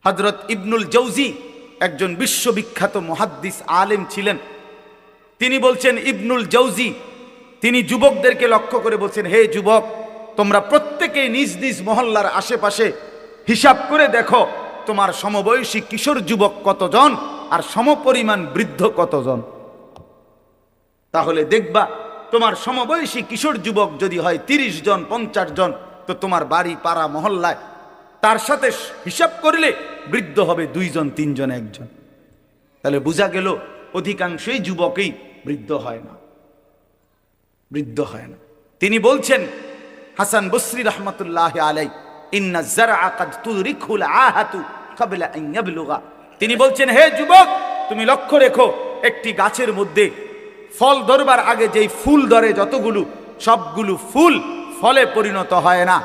হযরত ইবনুল জৌজি একজন বিশ্ববিখ্যাত মুহাদ্দিস আলেম ছিলেন। তিনি বলছেন, ইবনুল জৌজি তিনি যুবকদেরকে লক্ষ্য করে বলছেন, হে যুবক, তোমরা প্রত্যেকেই নিজ নিজ মহল্লার আশেপাশে হিসাব করে দেখো তোমার সমবয়সী কিশোর যুবক কতজন আর সমপরিমাণ বৃদ্ধ কতজন। তাহলে দেখবা তোমার সমবয়সী কিশোর যুবক যদি হয় 30 জন 50 জন, তো তোমার বাড়ি পাড়া মহল্লায় তার সাথে হিসাব করলে বৃদ্ধ হবে 2 জন 3 জন 1 জন। তাহলে বোঝা গেল অধিকাংশই যুবকই বৃদ্ধ হয় না, বৃদ্ধ হয় না। তিনি বলছেন, হাসান বসরি রহমতুল্লাহ আলাই, ইন্না যারআ কাদ তুরিকুল আহাতু ক্বাবলা আন ইয়াবলুগা। তিনি বলছেন, হে যুবক, তুমি লক্ষ্য রেখো একটি গাছের মধ্যে ফল ধরবার আগে যেই ফুল ধরে যতগুলো, সবগুলো ফুল ফলে পরিণত হয় না।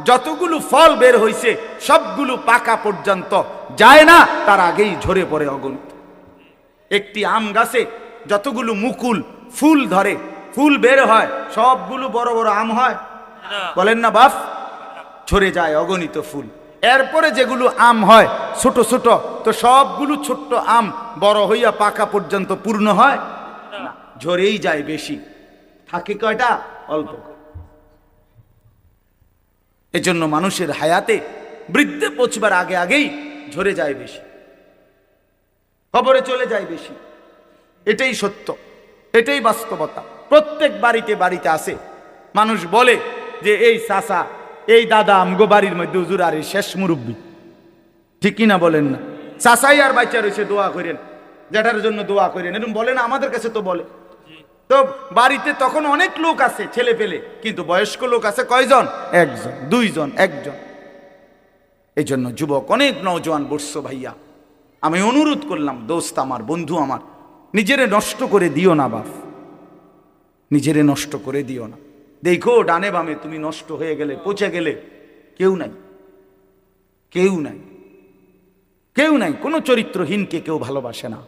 যতগুলো ফল বের হইছে সবগুলো পাকা পর্যন্ত যায় না, তার আগেই ঝরে পড়ে অগণিত। একটি আম গাছে যতগুলো মুকুল ফুল ধরে, ফুল বের হয়, সবগুলো বড় বড় আম হয়? বলেন না বাপ? ঝরে যায় অগণিত ফুল। এরপরে যেগুলো আম হয় ছোট ছোট, তো সবগুলো ছোট্ট আম বড় হইয়া পাকা পর্যন্ত পূর্ণ হয় না, ঝরেই যায় বেশি, থাকে কয়টা? অল্প। এজন্য মানুষের হায়াতে বৃদ্ধে পৌঁছবার আগে আগেই ঝরে যায় বেশি, খবরে চলে যায় বেশি। এটাই সত্য, এটাই বাস্তবতা। প্রত্যেক বাড়িতে বাড়িতে আছে। মানুষ বলে যে এই চাচা, এই দাদা আমগো বাড়ির মধ্যে হুজুর আর শেষ মুরব্বী, ঠিক কিনা বলেন না? চাচাই আর বাচ্চা রয়েছে, দোয়া করেন, জ্যাঠার জন্য দোয়া করেন, এরকম বলে না? আমাদের কাছে তো বলে। তো বাড়িতে তখন অনেক লোক আছে, ছেলে পেলে, কিন্তু বয়স্ক লোক আছে কয়জন? 1 জন 2 জন 1 জন। এই জন্য যুবক অনেক নওজোয়ান বর্ষ ভাইয়া, আমি অনুরোধ করলাম, দোস্ত আমার, বন্ধু আমার, নিজেরে নষ্ট করে দিও না বাপ, নিজেরে নষ্ট করে দিও না। দেখো ডানে বামে তুমি নষ্ট হয়ে গেলে, পচে গেলে কেউ নাই, কেউ নাই, কেউ নাই। কোনো চরিত্রহীনকে কেউ ভালোবাসে না,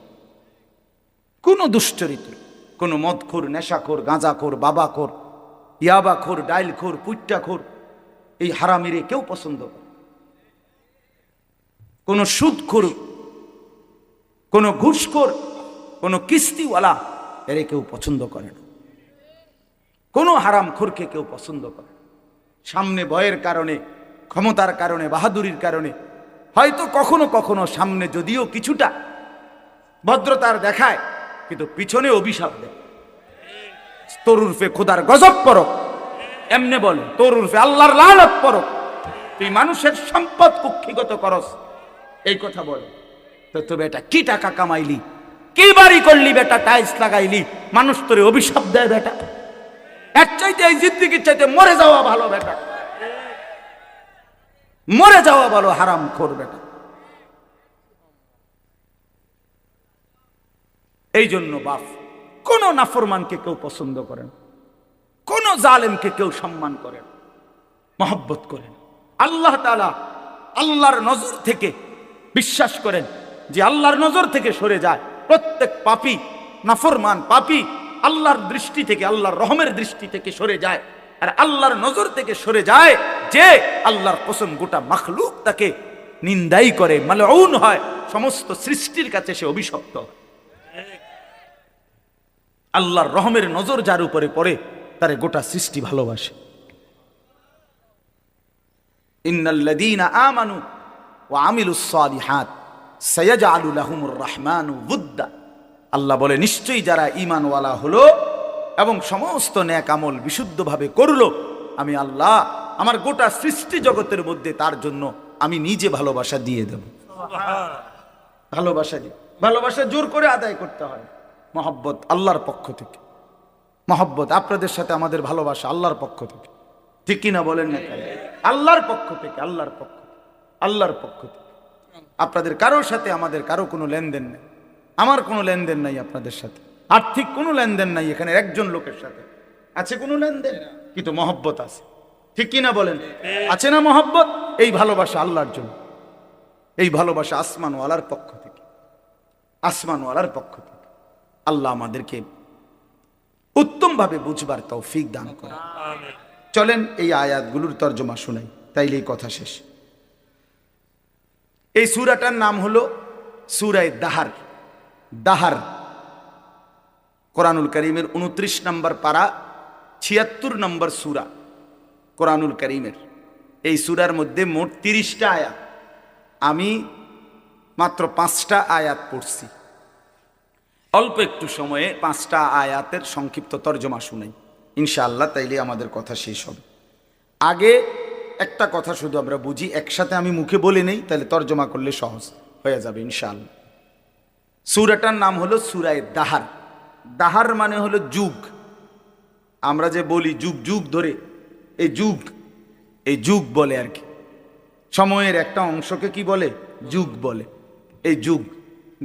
কোনো দুশ্চরিত্র, কোনো মদখোর, নেশাখোর, গাঁজাখোর, বাবাখোর, ইয়াবাখোর, ডাইলখোর, পুট্টাখোর, এই হারামিরে কেউ পছন্দ করে। কোনো সুদখোর, কোনো ঘুষখোর, কোনো কিস্তিওয়ালা, এরে কেউ পছন্দ করে না। কোনো হারামখোরকে কেউ পছন্দ করে। সামনে ভয়ের কারণে, ক্ষমতার কারণে, বাহাদুরির কারণে, হয়তো কখনো কখনো সামনে যদিও কিছুটা ভদ্রতার দেখায়, কিন্তু পিছনে অভিশাপ দেয়। তোর উর্ফে খোদার গজব পড়ক, এমনে বলে, তোর উর্ফে আল্লাহর লানত পড়ক, তুই মানুষের সম্পদ কুক্ষিগত করস, এই কথা বলে। তো বেটা কি টাকা কামাইলি, কি বাড়ি করলি বেটা, টাইলস লাগাইলি, মানুষ তোরে অভিশাপ দেয় বেটা। এর চাইতে এই জিন্দেগির চাইতে মরে যাওয়া ভালো বেটা, মরে যাওয়া ভালো হারামখোর বেটা। এই জন্য বাপ, কোন নাফরমানকে কেউ পছন্দ করেন, কোন জালেমকে কেউ সম্মান করেন, মহব্বত করেন। আল্লাহ তাআলা আল্লাহর নজর থেকে, বিশ্বাস করেন যে আল্লাহর নজর থেকে সরে যায় প্রত্যেক পাপী, নাফরমান পাপী আল্লাহর দৃষ্টি থেকে, আল্লাহর রহমের দৃষ্টি থেকে সরে যায়। আর আল্লাহর নজর থেকে সরে যায় যে, আল্লাহর কসম গোটা মাখলুক তাকে নিন্দাই করে, মালউন হয়, সমস্ত সৃষ্টির কাছে সে অভিশপ্ত। আল্লাহর রহমের নজর যার উপরে পড়ে, তারে গোটা সৃষ্টি ভালোবাসে। ইন্নাল্লাযীনা আমানু ওয়া আমিলুস সালিহাত সায়াজআলু লাহুমুর রাহমানু উদ্দা। আল্লাহ বলে, নিশ্চয়ই যারা ঈমানওয়ালা হলো এবং সমস্ত নেক আমল বিশুদ্ধভাবে করলো, আমি আল্লাহ আমার গোটা সৃষ্টি জগতের মধ্যে তার জন্য আমি নিজে ভালোবাসা দিয়ে দেব। ভালোবাসা দিয়ে, ভালোবাসা জোর করে আদায় করতে হয়। মহব্বত আল্লাহর পক্ষ থেকে, মহব্বত আপনাদের সাথে আমাদের ভালোবাসা আল্লাহর পক্ষ থেকে, ঠিক কিনা বলেন না? আল্লাহর পক্ষ থেকে, আল্লাহর পক্ষ, আল্লাহর পক্ষ থেকে। আপনাদের কারোর সাথে আমাদের কারো কোনো লেনদেন নেই, আমার কোনো লেনদেন নাই আপনাদের সাথে, আর্থিক কোনো লেনদেন নাই। এখানে একজন লোকের সাথে আছে কোনো লেনদেন, কিন্তু মহব্বত আছে, ঠিক কিনা বলেন? আছে না মহব্বত? এই ভালোবাসা আল্লাহর জন্য, এই ভালোবাসা আসমানওয়ালার পক্ষ থেকে, আসমানওয়ালার পক্ষ থেকে। আল্লাহ আমাদেরকে উত্তমভাবে বুঝবার তৌফিক দান করে। চলেন এই আয়াতগুলোর তর্জমা শুনাই, তাইলে এই কথা শেষ। এই সূরাটার নাম হলো সূরা দাহার। দাহার কোরআনুল কারীমের 29 নম্বর পারা 76 নম্বর সূরা কোরআনুল কারীমের। এই সূরার মধ্যে মোট 30টা আয়াত। আমি মাত্র 5টা আয়াত পড়ছি। অল্প একটু সময়ে 5টা আয়াতের সংক্ষিপ্ত তর্জমা শুনাই ইনশাআল্লাহ, তাইলে আমাদের কথা শেষ হবে। আগে একটা কথা শুধু আমরা বুঝি, একসাথে আমি মুখে বলে নেই, তাহলে তর্জমা করলে সহজ হয়ে যাবে ইনশাআল্লাহ। সূরাটার নাম হলো সূরা দাহার। দাহার মানে হলো যুগ। আমরা যে বলি যুগ যুগ ধরে, এই যুগ বলে আর কি। সময়ের একটা অংশকে কি বলে? যুগ বলে। এই যুগ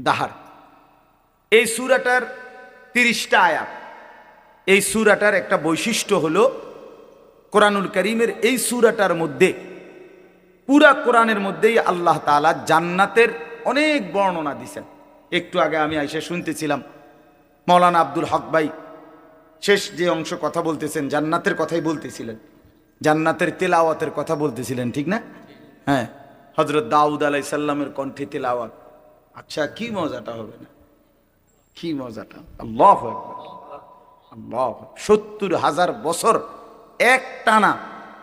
দাহার। এই সূরাটার 30টা আয়াত। এই সূরাটার একটা বৈশিষ্ট্য হলো কোরআনুল কারীমের এই সূরাটার মধ্যে, পুরা কোরআনের মধ্যেই আল্লাহ তাআলা জান্নাতের অনেক বর্ণনা দিয়েছেন। একটু আগে আমি আইসা শুনতেছিলাম মাওলানা আব্দুল হক ভাই শেষ যে অংশ কথা বলতেছেন জান্নাতের কথাই বলতেছিলেন, জান্নাতের তেলাওয়াতের কথা বলতেছিলেন, ঠিক না? হ্যাঁ, হযরত দাউদ আলাইহিস সালামের কণ্ঠে তেলাওয়াত। আচ্ছা, কি মজাটা হবে না? কি মজাটা! আল্লাহু আকবার, আল্লাহ। 70,000 বছর এক টানা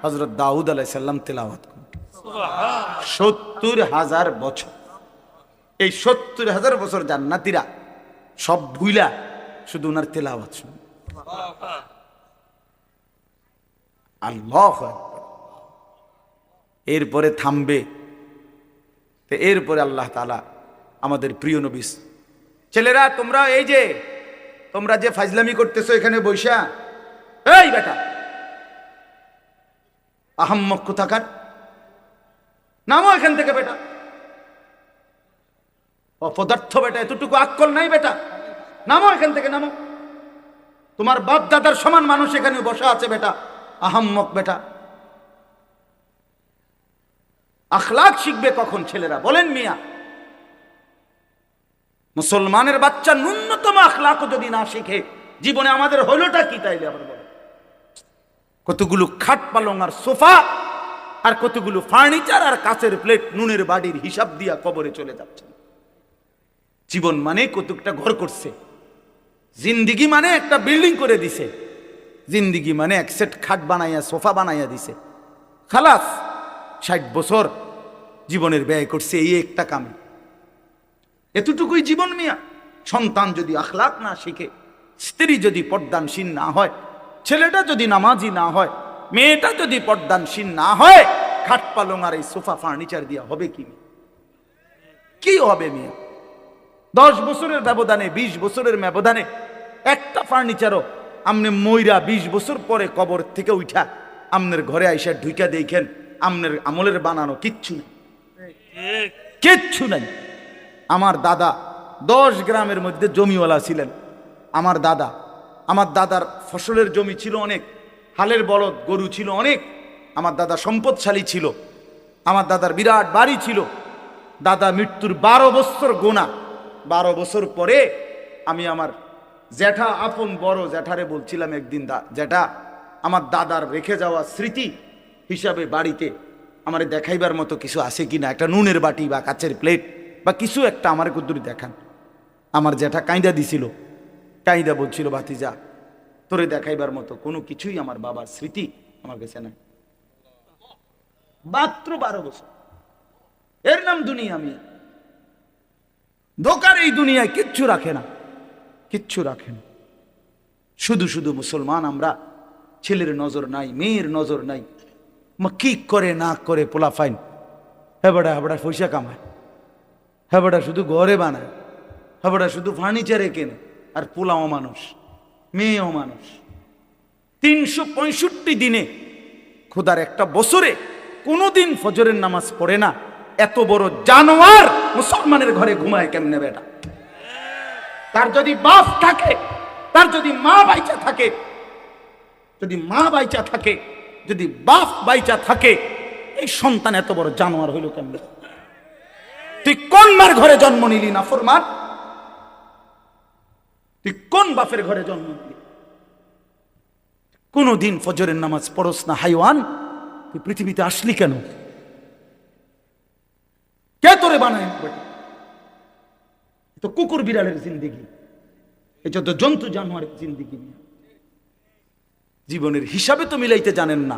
হযরত দাউদ আলাইহিস সালাম তেলাওয়াত করেন। সুবহানাল্লাহ, 70,000 বছর। এই 70,000 বছর জান্নাতীরা সব ভুইলা শুধু ওনার তেলাওয়াত শুনে। আল্লাহু আকবার। এরপরে থামবে, তো এরপরে আল্লাহ তাআলা আমাদের প্রিয় নবী, ছেলেরা তোমরা এই যে তোমরা যে ফাজলামি করতেছো এখানে বৈশা, এই বেটা আহাম্মক কোথাকার, নামো এখান থেকে বেটা, অপদার্থ বেটা, এতটুকু আক্কল নাই বেটা, নামো এখান থেকে, নামো। তোমার বাপ দাদার সমান মানুষ এখানে বসা আছে বেটা, আহাম্মক বেটা। আখলাক শিখবে কখন ছেলেরা বলেন মিয়া? মুসলমানের বাচ্চা ন্যূনতম আখলাকও যদি না শিখে জীবনে আমাদের হলোটা কি? তাইলে আবার বলে কতগুলো খাট পালং আর সোফা আর কতগুলো ফার্নিচার আর কাচের প্লেট নুনের বাড়ির হিসাব দিয়া কবরে চলে যাচ্ছে। জীবন মানে কতকটা ঘর করছে, জিন্দিগি মানে একটা বিল্ডিং করে দিছে, জিন্দিগি মানে এক সেট খাট বানাইয়া সোফা বানাইয়া দিছে। খালাস 60 বছর জীবনের ব্যয় করছে এই একটা কামে, এতটুকুই জীবন মিয়া। সন্তান যদি আখলাক না শিখে, স্ত্রী যদি পর্দানশীল না হয়, ছেলেটা যদি নামাজি না হয়, মেয়েটা যদি পর্দানশীল না হয়, খাট পালং আর এই সোফা ফার্নিচার দিয়া হবে কি? কি হবে মিয়া? 10 বছরের ব্যবধানে, 20 বছরের ব্যবধানে একটা ফার্নিচারও আমনে মইরা 20 বছর পরে কবর থেকে উঠা আমনের ঘরে আইসা ঢুইকা দেখেন আমনের আমলের বানানো কিচ্ছু নেই, কিচ্ছু নাই। আমার দাদা 10 গ্রামের মধ্যে জমিওয়ালা ছিলেন। আমার দাদার ফসলের জমি ছিল অনেক, হালের বলদ গরু ছিল অনেক। আমার দাদা সম্পদশালী ছিল, আমার দাদার বিরাট বাড়ি ছিল। দাদা মৃত্যুর 12 বছর গোনা, 12 বছর পরে আমি আমার জ্যাঠা, আপন বড় জ্যাঠারে বলছিলাম একদিন, জ্যাঠা আমার দাদার রেখে যাওয়া স্মৃতি হিসাবে বাড়িতে আমার দেখাইবার মতো কিছু আছে কিনা, একটা নুনের বাটি বা কাচের প্লেট বা কিছু একটা আমার কুদ্দুরি দেখান। আমার জ্যাঠা কাঁইদা দিছিল, কাঁইদা বলছিল, ভাতিজা তোরে দেখাইবার মতো কোনো কিছুই আমার বাবার স্মৃতি আমার কাছে নাই। মাত্র 12 বছর, এর নাম দুনিয়া। আমি ধোকার এই দুনিয়ায় কিচ্ছু রাখে না, কিচ্ছু রাখে না। শুধু শুধু মুসলমান আমরা, ছেলের নজর নাই, মেয়ের নজর নাই, কি করে না করে পোলা ফাইন হেবড়া হেবড়া পয়সা কামায়, হেবড়া শুধু ঘরে বানায়, হেবড়া শুধু ফার্নিচারে কেনে, আর পোলাও মানুষ, মেয়েও মানুষ। 365 দিনে খোদার একটা বছরে কোনোদিন ফজরের নামাজ পড়ে না। এত বড় জানোয়ার মুসলমানের ঘরে ঘুমায় কেমনে বেটা? তার যদি বাপ থাকে, তার যদি মা বাইচা থাকে, যদি মা বাইচা থাকে, যদি বাপ বাইচা থাকে, এই সন্তান এত বড় জানোয়ার হইল কেমনে? তুই কোন মার ঘরে জন্ম নিলি না ফরমান? তুই কোন বাপের ঘরে জন্ম নিলি? কোনদিন ফজরের নামাজ পড়স না হাইওয়ান? তুই পৃথিবীতে আসলি কেন? কে তোরে করে বানায় তো কুকুর বিড়ালের জিন্দিগি, এটা তো জন্তু জানোয়ারের জিন্দিগি। জীবনের হিসাবে তো মিলাইতে জানেন না।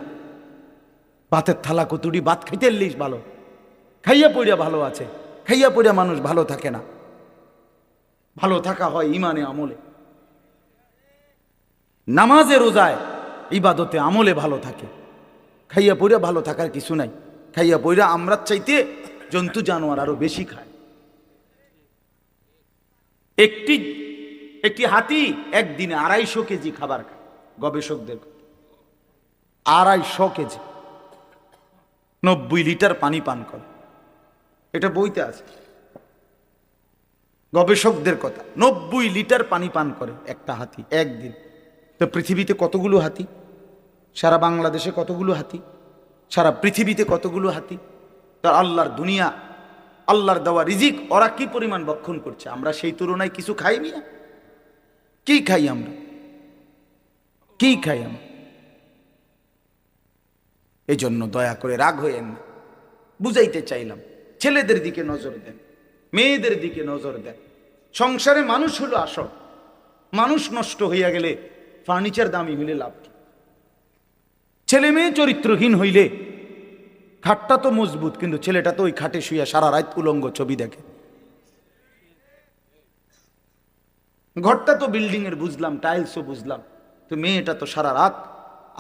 ভাতের থালা কতুড়ি ভাত খাইতে লিস ভালো, খাইয়া পড়িয়া ভালো আছে, খাইয়া পড়িয়া মানুষ ভালো থাকে না। ভালো থাকা হয় ইমানে আমলে, নামাজে রোজায় ইবাদতে আমলে ভালো থাকে। খাইয়া পড়িয়া ভালো থাকার কিছু নাই। খাইয়া পড়িয়া আমরা চাইতে জন্তু জানোয়ার আরো বেশি খায়। একটি হাতি একদিনে 250 কেজি খাবার খায়, গবেষকদের 250 কেজি, 90 লিটার পানি পান করে। এটা বইতে আছে, গবেষকদের কথা। 90 লিটার পানি পান করে একটা হাতি একদিন। তো পৃথিবীতে কতগুলো হাতি? সারা বাংলাদেশে কতগুলো হাতি? সারা পৃথিবীতে কতগুলো হাতি? তার আল্লাহর দুনিয়া, আল্লাহর দেওয়া রিজিক ওরা কি পরিমাণ ভক্ষণ করছে, আমরা সেই তুলনায় কিছু খাই মিয়া? কি খাই আমরা? কি খাই আমরা? এই জন্য দয়া করে রাগ হইয়েন না, বুঝাইতে চাইলাম। ছেলেদের দিকে নজর দেন, মেয়েদের দিকে নজর দেন। সংসারে মানুষ হলো আসল। মানুষ নষ্ট হইয়া গেলে ফার্নিচার দামি হইলে লাভ কি? ছেলে মেয়ে চরিত্রহীন হইলে খাটটা তো মজবুত, কিন্তু ছেলেটা তো ওই খাটে শুইয়া সারা রাত উলঙ্গ ছবি দেখে। ঘরটা তো বিল্ডিং এর বুঝলাম, টাইলসও বুঝলাম, তো মেয়েটা তো সারা রাত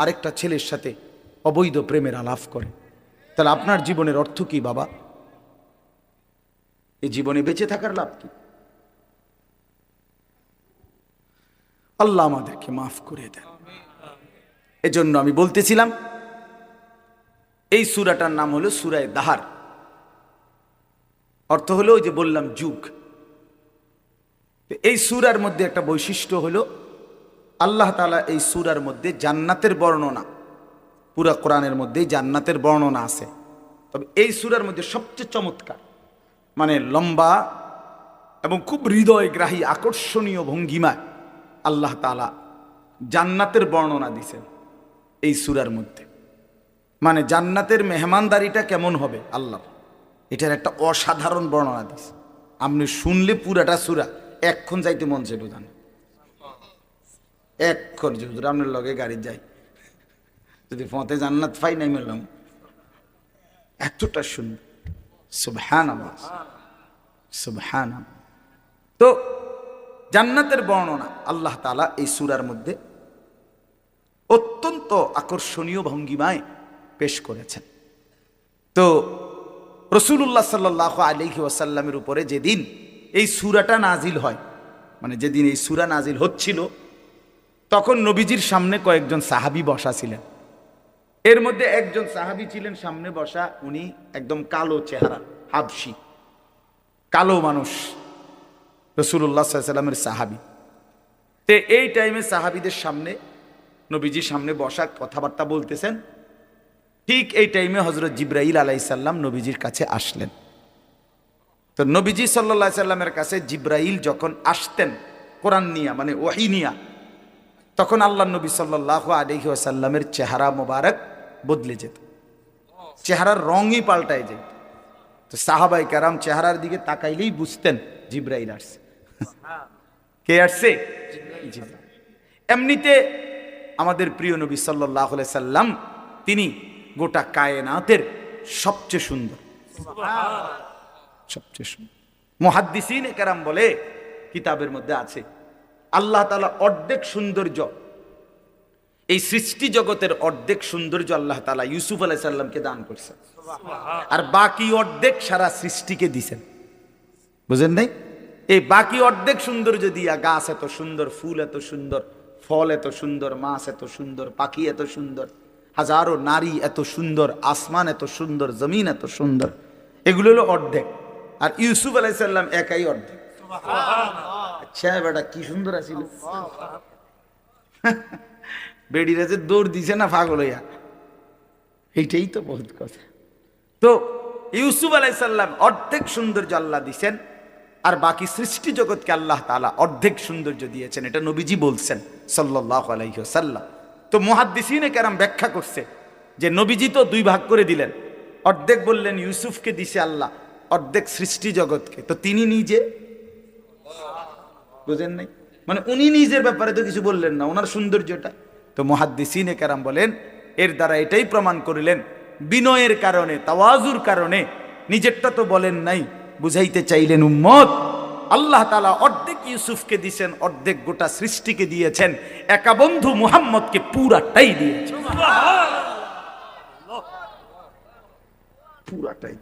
আরেকটা ছেলের সাথে অবৈধ প্রেমের আলাপ করে। তাহলে আপনার জীবনের অর্থ কি বাবা? এই জীবনে বেঁচে থাকার লাভ কি? আল্লাহ আমাদেরকে মাফ করে দেন। এজন্য আমি বলতেছিলাম এই সূরাটার নাম হলো সূরা দাহার। অর্থ হলো ওই যে বললাম যুগ। এই সূরার মধ্যে একটা বৈশিষ্ট্য হলো আল্লাহ তাআলা এই সূরার মধ্যে জান্নাতের বর্ণনা, পুরা কোরআনের মধ্যেই জান্নাতের বর্ণনা আছে। তবে এই সূরার মধ্যে সবচেয়ে চমৎকার, মানে লম্বা এবং খুব হৃদয়গ্রাহী আকর্ষণীয় ভঙ্গিমায় আল্লাহ তাআলা জান্নাতের বর্ণনা দিয়েছেন এই সূরার মধ্যে। মানে জান্নাতের মেহমানদারিটা কেমন হবে আল্লাহ, এটার একটা অসাধারণ বর্ণনা দিয়েছে। আপনি শুনলে পুরাটা সূরা এক্ষণ যাইতে মন চাইবে। জানেন, এক্ষণ যদি আপনার লগে গাড়ি যাই, যদি ফতে জান্নাত পাই নাই মেলাম, এতটা সুন্দর। সুবহানাল্লাহ, সুবহানাল্লাহ। তো জান্নাতের বর্ণনা আল্লাহ তাআলা এই সূরার মধ্যে অত্যন্ত আকর্ষণীয় ভঙ্গিমায় পেশ করেছেন। তো রাসূলুল্লাহ সাল্লাল্লাহু আলাইহি ওয়াসাল্লামের উপরে যেদিন এই সূরাটা নাজিল হয়, মানে যেদিন এই সূরা নাজিল হচ্ছিল, তখন নবীজির সামনে কয়েকজন সাহাবী বসা ছিলেন। এর মধ্যে একজন সাহাবী ছিলেন সামনে বসা, উনি একদম কালো চেহারা, হাবশি, কালো মানুষ, রাসূলুল্লাহ সাল্লাল্লাহু আলাইহি ওয়াসাল্লামের সাহাবী। তে এই টাইমে সাহাবীদের সামনে, নবীজির সামনে বসা, কথাবার্তা বলতেছেন। ঠিক এই টাইমে হযরত জিবরাইল আলাইহিস সালাম নবীজির কাছে আসলেন। তো নবীজি সাল্লাল্লাহু আলাইহি সাল্লামের কাছে জিবরাইল যখন আসতেন কোরআন নিয়া, মানে ওহী নিয়া, তখন আল্লাহ নবী সাল্লাল্লাহু আলাইহি ওয়াসাল্লামের চেহারা মোবারক বদলে যেত, চেহারার রঙই পাল্টায় যেত। তো সাহাবায়ে কেরাম চেহারার দিকে তাকাইলেই বুঝতেন জিবরাইল আসছে। কে আসছে? জিবরাইল। এমনিতে আমাদের প্রিয় নবী সাল্লাল্লাহু আলাইহি সাল্লাম তিনি গোটা কায়নাতের সবচেয়ে সুন্দর, সবচেয়ে সুন্দর। মুহাদ্দিসিনে কেরাম বলে, কিতাবের মধ্যে আছে, আল্লাহ তাআলা অর্ধেক সৌন্দর্য, এই সৃষ্টি জগতের অর্ধেক সৌন্দর্য আল্লাহ তাআলা ইউসুফ আলাইহিস সালামকে দান করেছেন, আর বাকি অর্ধেক সারা সৃষ্টিকে দিয়েছেন। বুঝেন নাই? এই বাকি অর্ধেক সৌন্দর্য দিয়া গাছ এত সুন্দর, ফুল এত সুন্দর, ফল এত সুন্দর, মাছ এত সুন্দর, পাখি এত সুন্দর, হাজারো নারী এত সুন্দর, আসমান এত সুন্দর, জমিন এত সুন্দর, এগুলো হলো অর্ধেক। আর ইউসুফ আলাইহিস সালাম একাই অর্ধেক। আচ্ছা বেটা কি সুন্দর আছিল, বেডিরা যে দৌড় দিছে না পাগল হইয়া, এইটাই তো বহুত কথা। তো ইউসুফ আলাইহিস সালাম অর্ধেক সৌন্দর্য আল্লাহ দিছেন, আর বাকি সৃষ্টি জগৎকে আল্লাহ তাআলা অর্ধেক সৌন্দর্য দিয়েছেন। এটা নবীজি বলছেন সাল্লাল্লাহু আলাইহি ওয়াসাল্লাম। তো মুহাদ্দিসিনে কেরাম ব্যাখ্যা করছে যে নবীজি তো দুই ভাগ করে দিলেন, অর্ধেক বললেন ইউসুফকে দিছে আল্লাহ, অর্ধেক সৃষ্টি জগৎকে, তো তিনি নিজে বুঝেন নাই, মানে উনি নিজের ব্যাপারে তো কিছু বললেন না, ওনার সৌন্দর্যটা। তো মুহাদ্দিসিনে কেরাম বলেন এর দ্বারা এটাই প্রমাণ করিলেন বিনয়ের কারণে, তাওয়াজুর কারণে, নিজেরটা তো বলেন নাই, বুঝাইতে চাইলেন উম্মত আল্লাহ তাআলা অর্ধেক ইউসুফকে দিয়েছেন, অর্ধেক গোটা সৃষ্টিকে দিয়েছেন, একা বন্ধু মুহাম্মদকে পুরাটাই দিয়েছেন, পুরাটাই।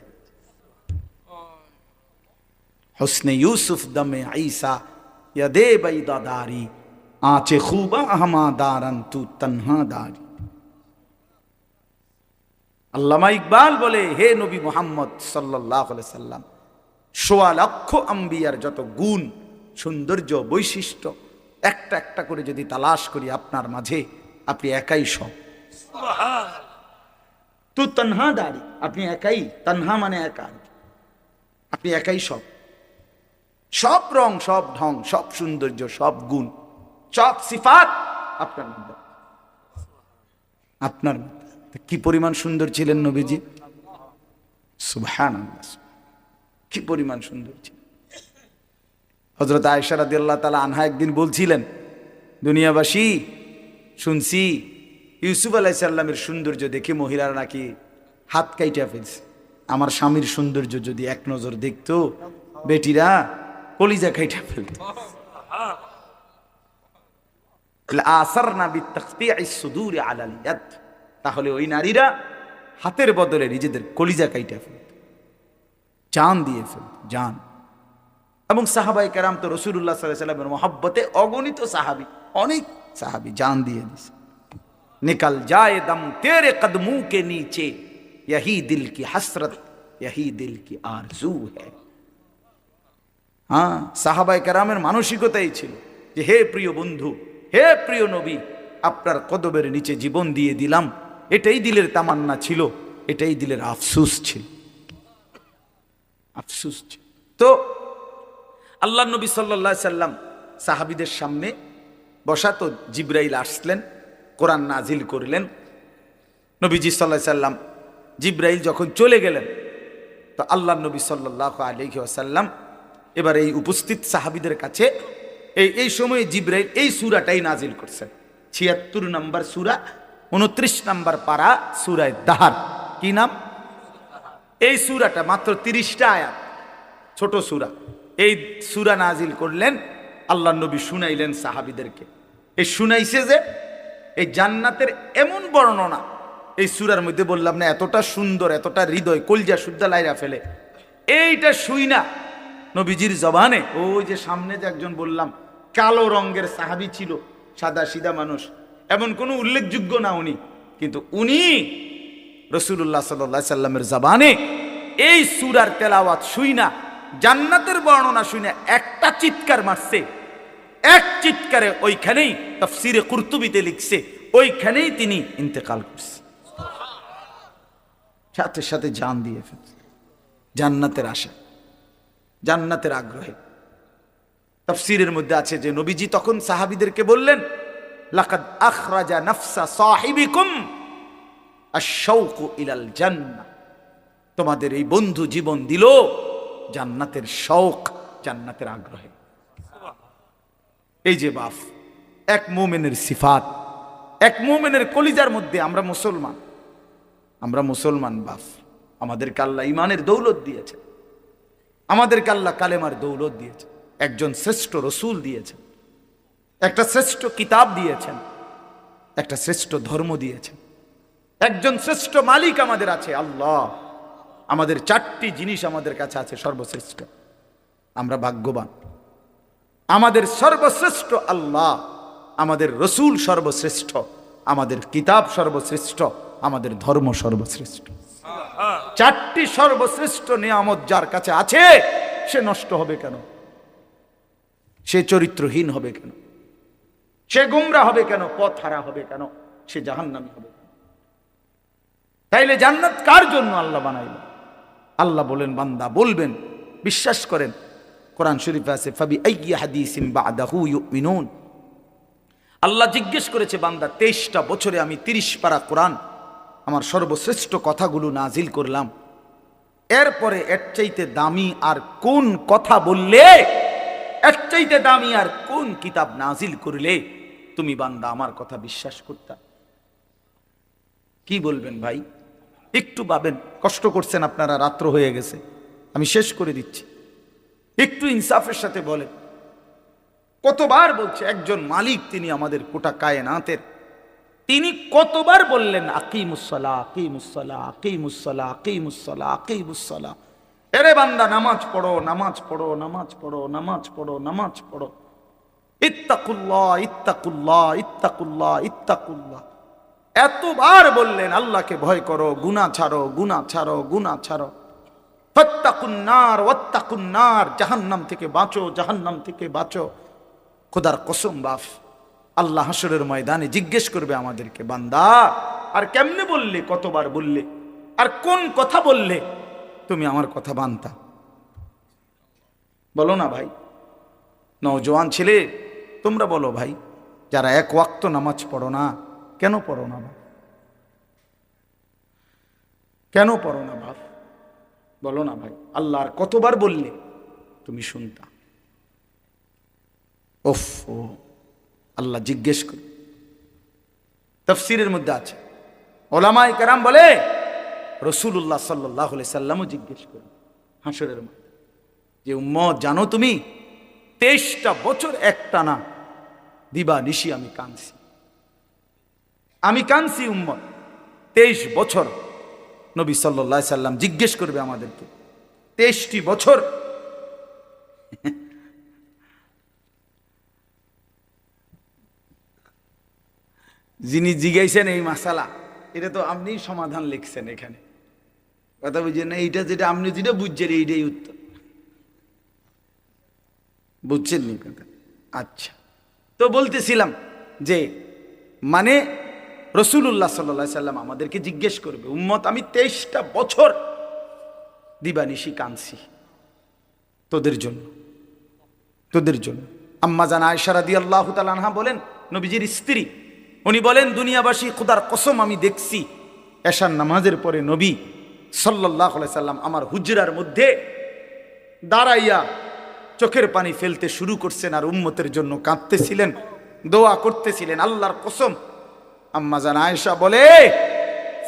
হুসনে ইউসুফ দমে ঈসা ইয়াদে বাইদাদারি আঁচে খুবা আহমাদারান তু তনহা দারি। আল্লামা ইকবাল বলে, হে নবী মুহাম্মদ সাল্লাল্লাহু আলাইহি সাল্লাম, ১৬ লক্ষ আম্বিয়ার যত গুণ, সৌন্দর্য, বৈশিষ্ট্য একটা একটা করে যদি তালাশ করি আপনার মাঝে, আপনি একাই সব। তু তনহা দারি, আপনি একাই, তনহা মানে একা, আপনি একাই সব। সব রং, সব ঢং, সব সৌন্দর্য, সব গুণ, সব সিফাত আপনার মধ্যে, আপনার মধ্যে। কি পরিমাণ সুন্দর ছিলেন নবীজি, সুবহানাল্লাহ, কি পরিমাণ সুন্দর ছিলেন। হযরত আয়েশা রাদিয়াল্লাহু তাআলা আনহা একদিন বলছিলেন, দুনিয়াবাসী শুনছি ইউসুফ আলাইহিস সালামের সৌন্দর্য দেখে মহিলারা নাকি হাত কাইটা ফেলছে। আমার স্বামীর সৌন্দর্য যদি এক নজর দেখতো, বেটিরা কলিজা কাইটা ফেলত। আসারনা বিতাকতিইস সুদুরি আলাল ইয়াদ, তাহলে ওই নারীরা হাতের বদলে নিজেদের কলিজা কাইটা ফেলত, জান দিয়ে ফেলত, জান। এবং সাহাবায়ে কেরাম তো রাসূলুল্লাহ সাল্লাল্লাহু আলাইহি ওয়াসাল্লামের মহব্বতে অগণিত সাহাবী, অনেক সাহাবী জান দিয়ে দিয়েছে। निकल जाए दम तेरे कदमों के नीचे, यही दिल की हसरत, यही दिल की आरजू है। হ্যাঁ, সাহাবায়ে কেরামের মানসিকতাই ছিল যে হে প্রিয় বন্ধু, হে প্রিয় নবী, আপনার কদমের নিচে জীবন দিয়ে দিলাম, এটাই দিলের তামান্না ছিল, এটাই দিলের আফসোস ছিল, আফসোস ছিল। তো আল্লাহ নবী সাল্লাল্লাহু আলাইহি সাল্লাম সাহাবীদের সামনে বসা, তো জিবরাইল আসলেন, কোরআন নাজিল করলেন। নবীজি সাল্লাল্লাহু আলাইহি সাল্লাম, জিবরাইল যখন চলে গেলেন, তো আল্লাহ নবী সাল্লাল্লাহু আলাইহি ওয়াসাল্লাম এবার এই উপস্থিত সাহাবীদের কাছে এই সময়ে জিবরাইল এই সূরাটাই নাজিল করছেন, ৭৬ নম্বর সূরা, ২৯ নম্বর পারা, সূরা দাহার। কি নাম? এই সূরাটা মাত্র ৩০টা আয়াত, ছোট সূরা। এই সূরা নাজিল করলেন, আল্লাহ নবী শুনাইলেন সাহাবীদেরকে। এই শুনাইছে যে এই জান্নাতের এমন বর্ণনা এই সূরার মধ্যে, বললাম না এতটা সুন্দর, এতটা হৃদয়, কলজা শুদ্ধা লাইরা ফেলে। এইটা শুই না নবীজির জবানে, ওই যে সামনে যে একজন বললাম কালো রঙের সাহাবী ছিল, সাদা সিধা মানুষ, এমন কোনো উল্লেখযোগ্য না উনি, কিন্তু উনি রাসূলুল্লাহ সাল্লাল্লাহু আলাইহি সাল্লামের জবানে এই সূরার তেলাওয়াত শুই না, জান্নাতের বর্ণনা শুই না, একটা চিৎকার মারছে। এক চিৎকারে ওইখানেই তাফসীরে কুরতুবিতে লিখছে, ওইখানেই তিনি ইন্তেকাল করছে, সাথে সাথে জান দিয়ে ফেলছে। জান্নাতের আশা, জান্নাতের আগ্রহে। তাফসীরের মধ্যে আছে যে নবীজি তখন সাহাবীদেরকে বললেন, লাকাদ আখরাজা নাফসা সাহিবিকুম আশ-শাওকু ইলাল জান্নাহ, তোমাদের এই বন্ধু জীবন দিল জান্নাতের শৌক, জান্নাতের আগ্রহে। এই যে বাপ, এক মুমিনের সিফাত, এক মুমিনের কলিজার মধ্যে। আমরা মুসলমান, আমরা মুসলমান বাপ, আমাদেরকে আল্লাহ ইমানের দৌলত দিয়েছে, আমাদেরকে আল্লাহ কালেমার দৌলত দিয়েছে, একজন শ্রেষ্ঠ রসুল দিয়েছেন, একটা শ্রেষ্ঠ কিতাব দিয়েছেন, একটা শ্রেষ্ঠ ধর্ম দিয়েছেন, একজন শ্রেষ্ঠ মালিক আমাদের আছে আল্লাহ। আমাদের 4টি জিনিস আমাদের কাছে আছে সর্বশ্রেষ্ঠ, আমরা ভাগ্যবান। আমাদের সর্বশ্রেষ্ঠ আল্লাহ, আমাদের রসুল সর্বশ্রেষ্ঠ, আমাদের কিতাব সর্বশ্রেষ্ঠ, আমাদের ধর্ম সর্বশ্রেষ্ঠ। 4টি সর্বশ্রেষ্ঠ নিয়ামত যার কাছে আছে, সে নষ্ট হবে কেন? সে চরিত্রহীন হবে কেন? সে গুমরা হবে কেন? পথ হারা হবে কেন? সে জাহান্নামী হবে কেন? তাইলে জান্নাত কার জন্য আল্লাহ বানাইল? আল্লাহ বলেন, বান্দা বলবেন, বিশ্বাস করেন, কোরআন শরীফে আছে, ফাবি আইয়ি হাদিসিন বাদাহু ইউমিনুন। আল্লাহ জিজ্ঞেস করেছে, বান্দা 23টা বছরে আমি 30 পারা কোরআন, আমার সর্বশ্রেষ্ঠ কথাগুলো নাজিল করলাম, এরপরে এর চাইতে দামি আর কোন কথা বললে, এর চাইতে দামি আর কোন কিতাব নাজিল করলে তুমি বান্দা আমার কথা বিশ্বাস করতা? কি বলবেন ভাই? একটু ভাবেন। কষ্ট করছেন আপনারা, রাত্র হয়ে গেছে, আমি শেষ করে দিচ্ছি। একটু ইনসাফের সাথে বলেন। কতবার বলছে একজন মালিক, তিনি আমাদের গোটা কায়নাতের, তিনি কতবার বললেন আকিমুসসালাহ আকিমুসসালাহ আকিমুসসালাহ আকিমুসসালাহ আকিমুসসালাহ। এরে বান্দা নামাজ পড়ো, নামাজ পড়ো, নামাজ পড়ো, নামাজ পড়ো, নামাজ পড়ো। ইত্তাকুল্লাহ ইত্তাকুল্লাহ ইত্তাকুল্লাহ ইত্তাকুল্লাহ। এতবার বললেন আল্লাহকে ভয় করো, গুনাহ ছাড়ো, গুনাহ ছাড়ো, গুনাহ ছাড়ো। ফাত্তাকুন্নার ওয়াত্তাকুন্নার, জাহান্নাম থেকে বাঁচো, জাহান্নাম থেকে বাঁচো। খোদার কসম বাপ, আল্লাহ হাসরের ময়দানে জিজ্ঞেস করবে আমাদেরকে, বান্দা আর কেমনে বললে, কতবার বললে, আর কোন কথা বললে তুমি আমার কথা বানতা? বলো না ভাই। নওজোয়ান ছেলে তোমরা বলো ভাই, যারা এক ওয়াক্ত নামাজ পড়ো না, কেন পড়ো না ভাই? কেন পড়ো না ভাই? বলো না ভাই। আল্লাহর কতবার বললে তুমি শুনতা? ওফ, ও আল্লাহ জিজ্ঞেস করে। তাফসীরের মধ্যে আছে, ওলামায়ে কেরাম বলে রাসূলুল্লাহ সাল্লাল্লাহু আলাইহি সাল্লামও জিজ্ঞেস করে হাসরের মধ্যে, যে উম্মত জানো তুমি 23টা বছর একটানা দিবা নিশি আমি কাঁদছি, আমি কাঁদছি উম্মত 23 বছর। নবী সাল্লাল্লাহু আলাইহি সাল্লাম জিজ্ঞেস করবে আমাদেরকে 23টি বছর। যিনি জিজ্ঞাসেন এই মাসালা, এটা তো আপনি সমাধান লিখছেন এখানে, কথা বুঝছেন না? এইটা যেটা আপনি যেটা বুঝছেন এইটাই উত্তর, বুঝছেন নি কথা? আচ্ছা, তো বলতেছিলাম যে মানে রাসূলুল্লাহ সাল্লাল্লাহু আলাইহি সাল্লাম আমাদেরকে জিজ্ঞেস করবে, উম্মত আমি 23টা বছর দিবানিশি কাঁদছি তোদের জন্য, তোদের জন্য। আম্মা জান আয়েশা রাদিয়াল্লাহু তাআলা আনহা বলেন, নবীজির স্ত্রী, উনি বলেন, দুনিয়াবাসী খোদার কসম আমি দেখছি এশার নামাজের পরে নবী সাল্লাল্লাহু আলাইহি সাল্লাম আমার হুজরার মধ্যে দাঁড়াইয়া চোখের পানি ফেলতে শুরু করছেন আর উম্মতের জন্য কাঁদতেছিলেন, দোয়া করতেছিলেন। আল্লাহর কসম, আম্মা জান আয়েশা বলে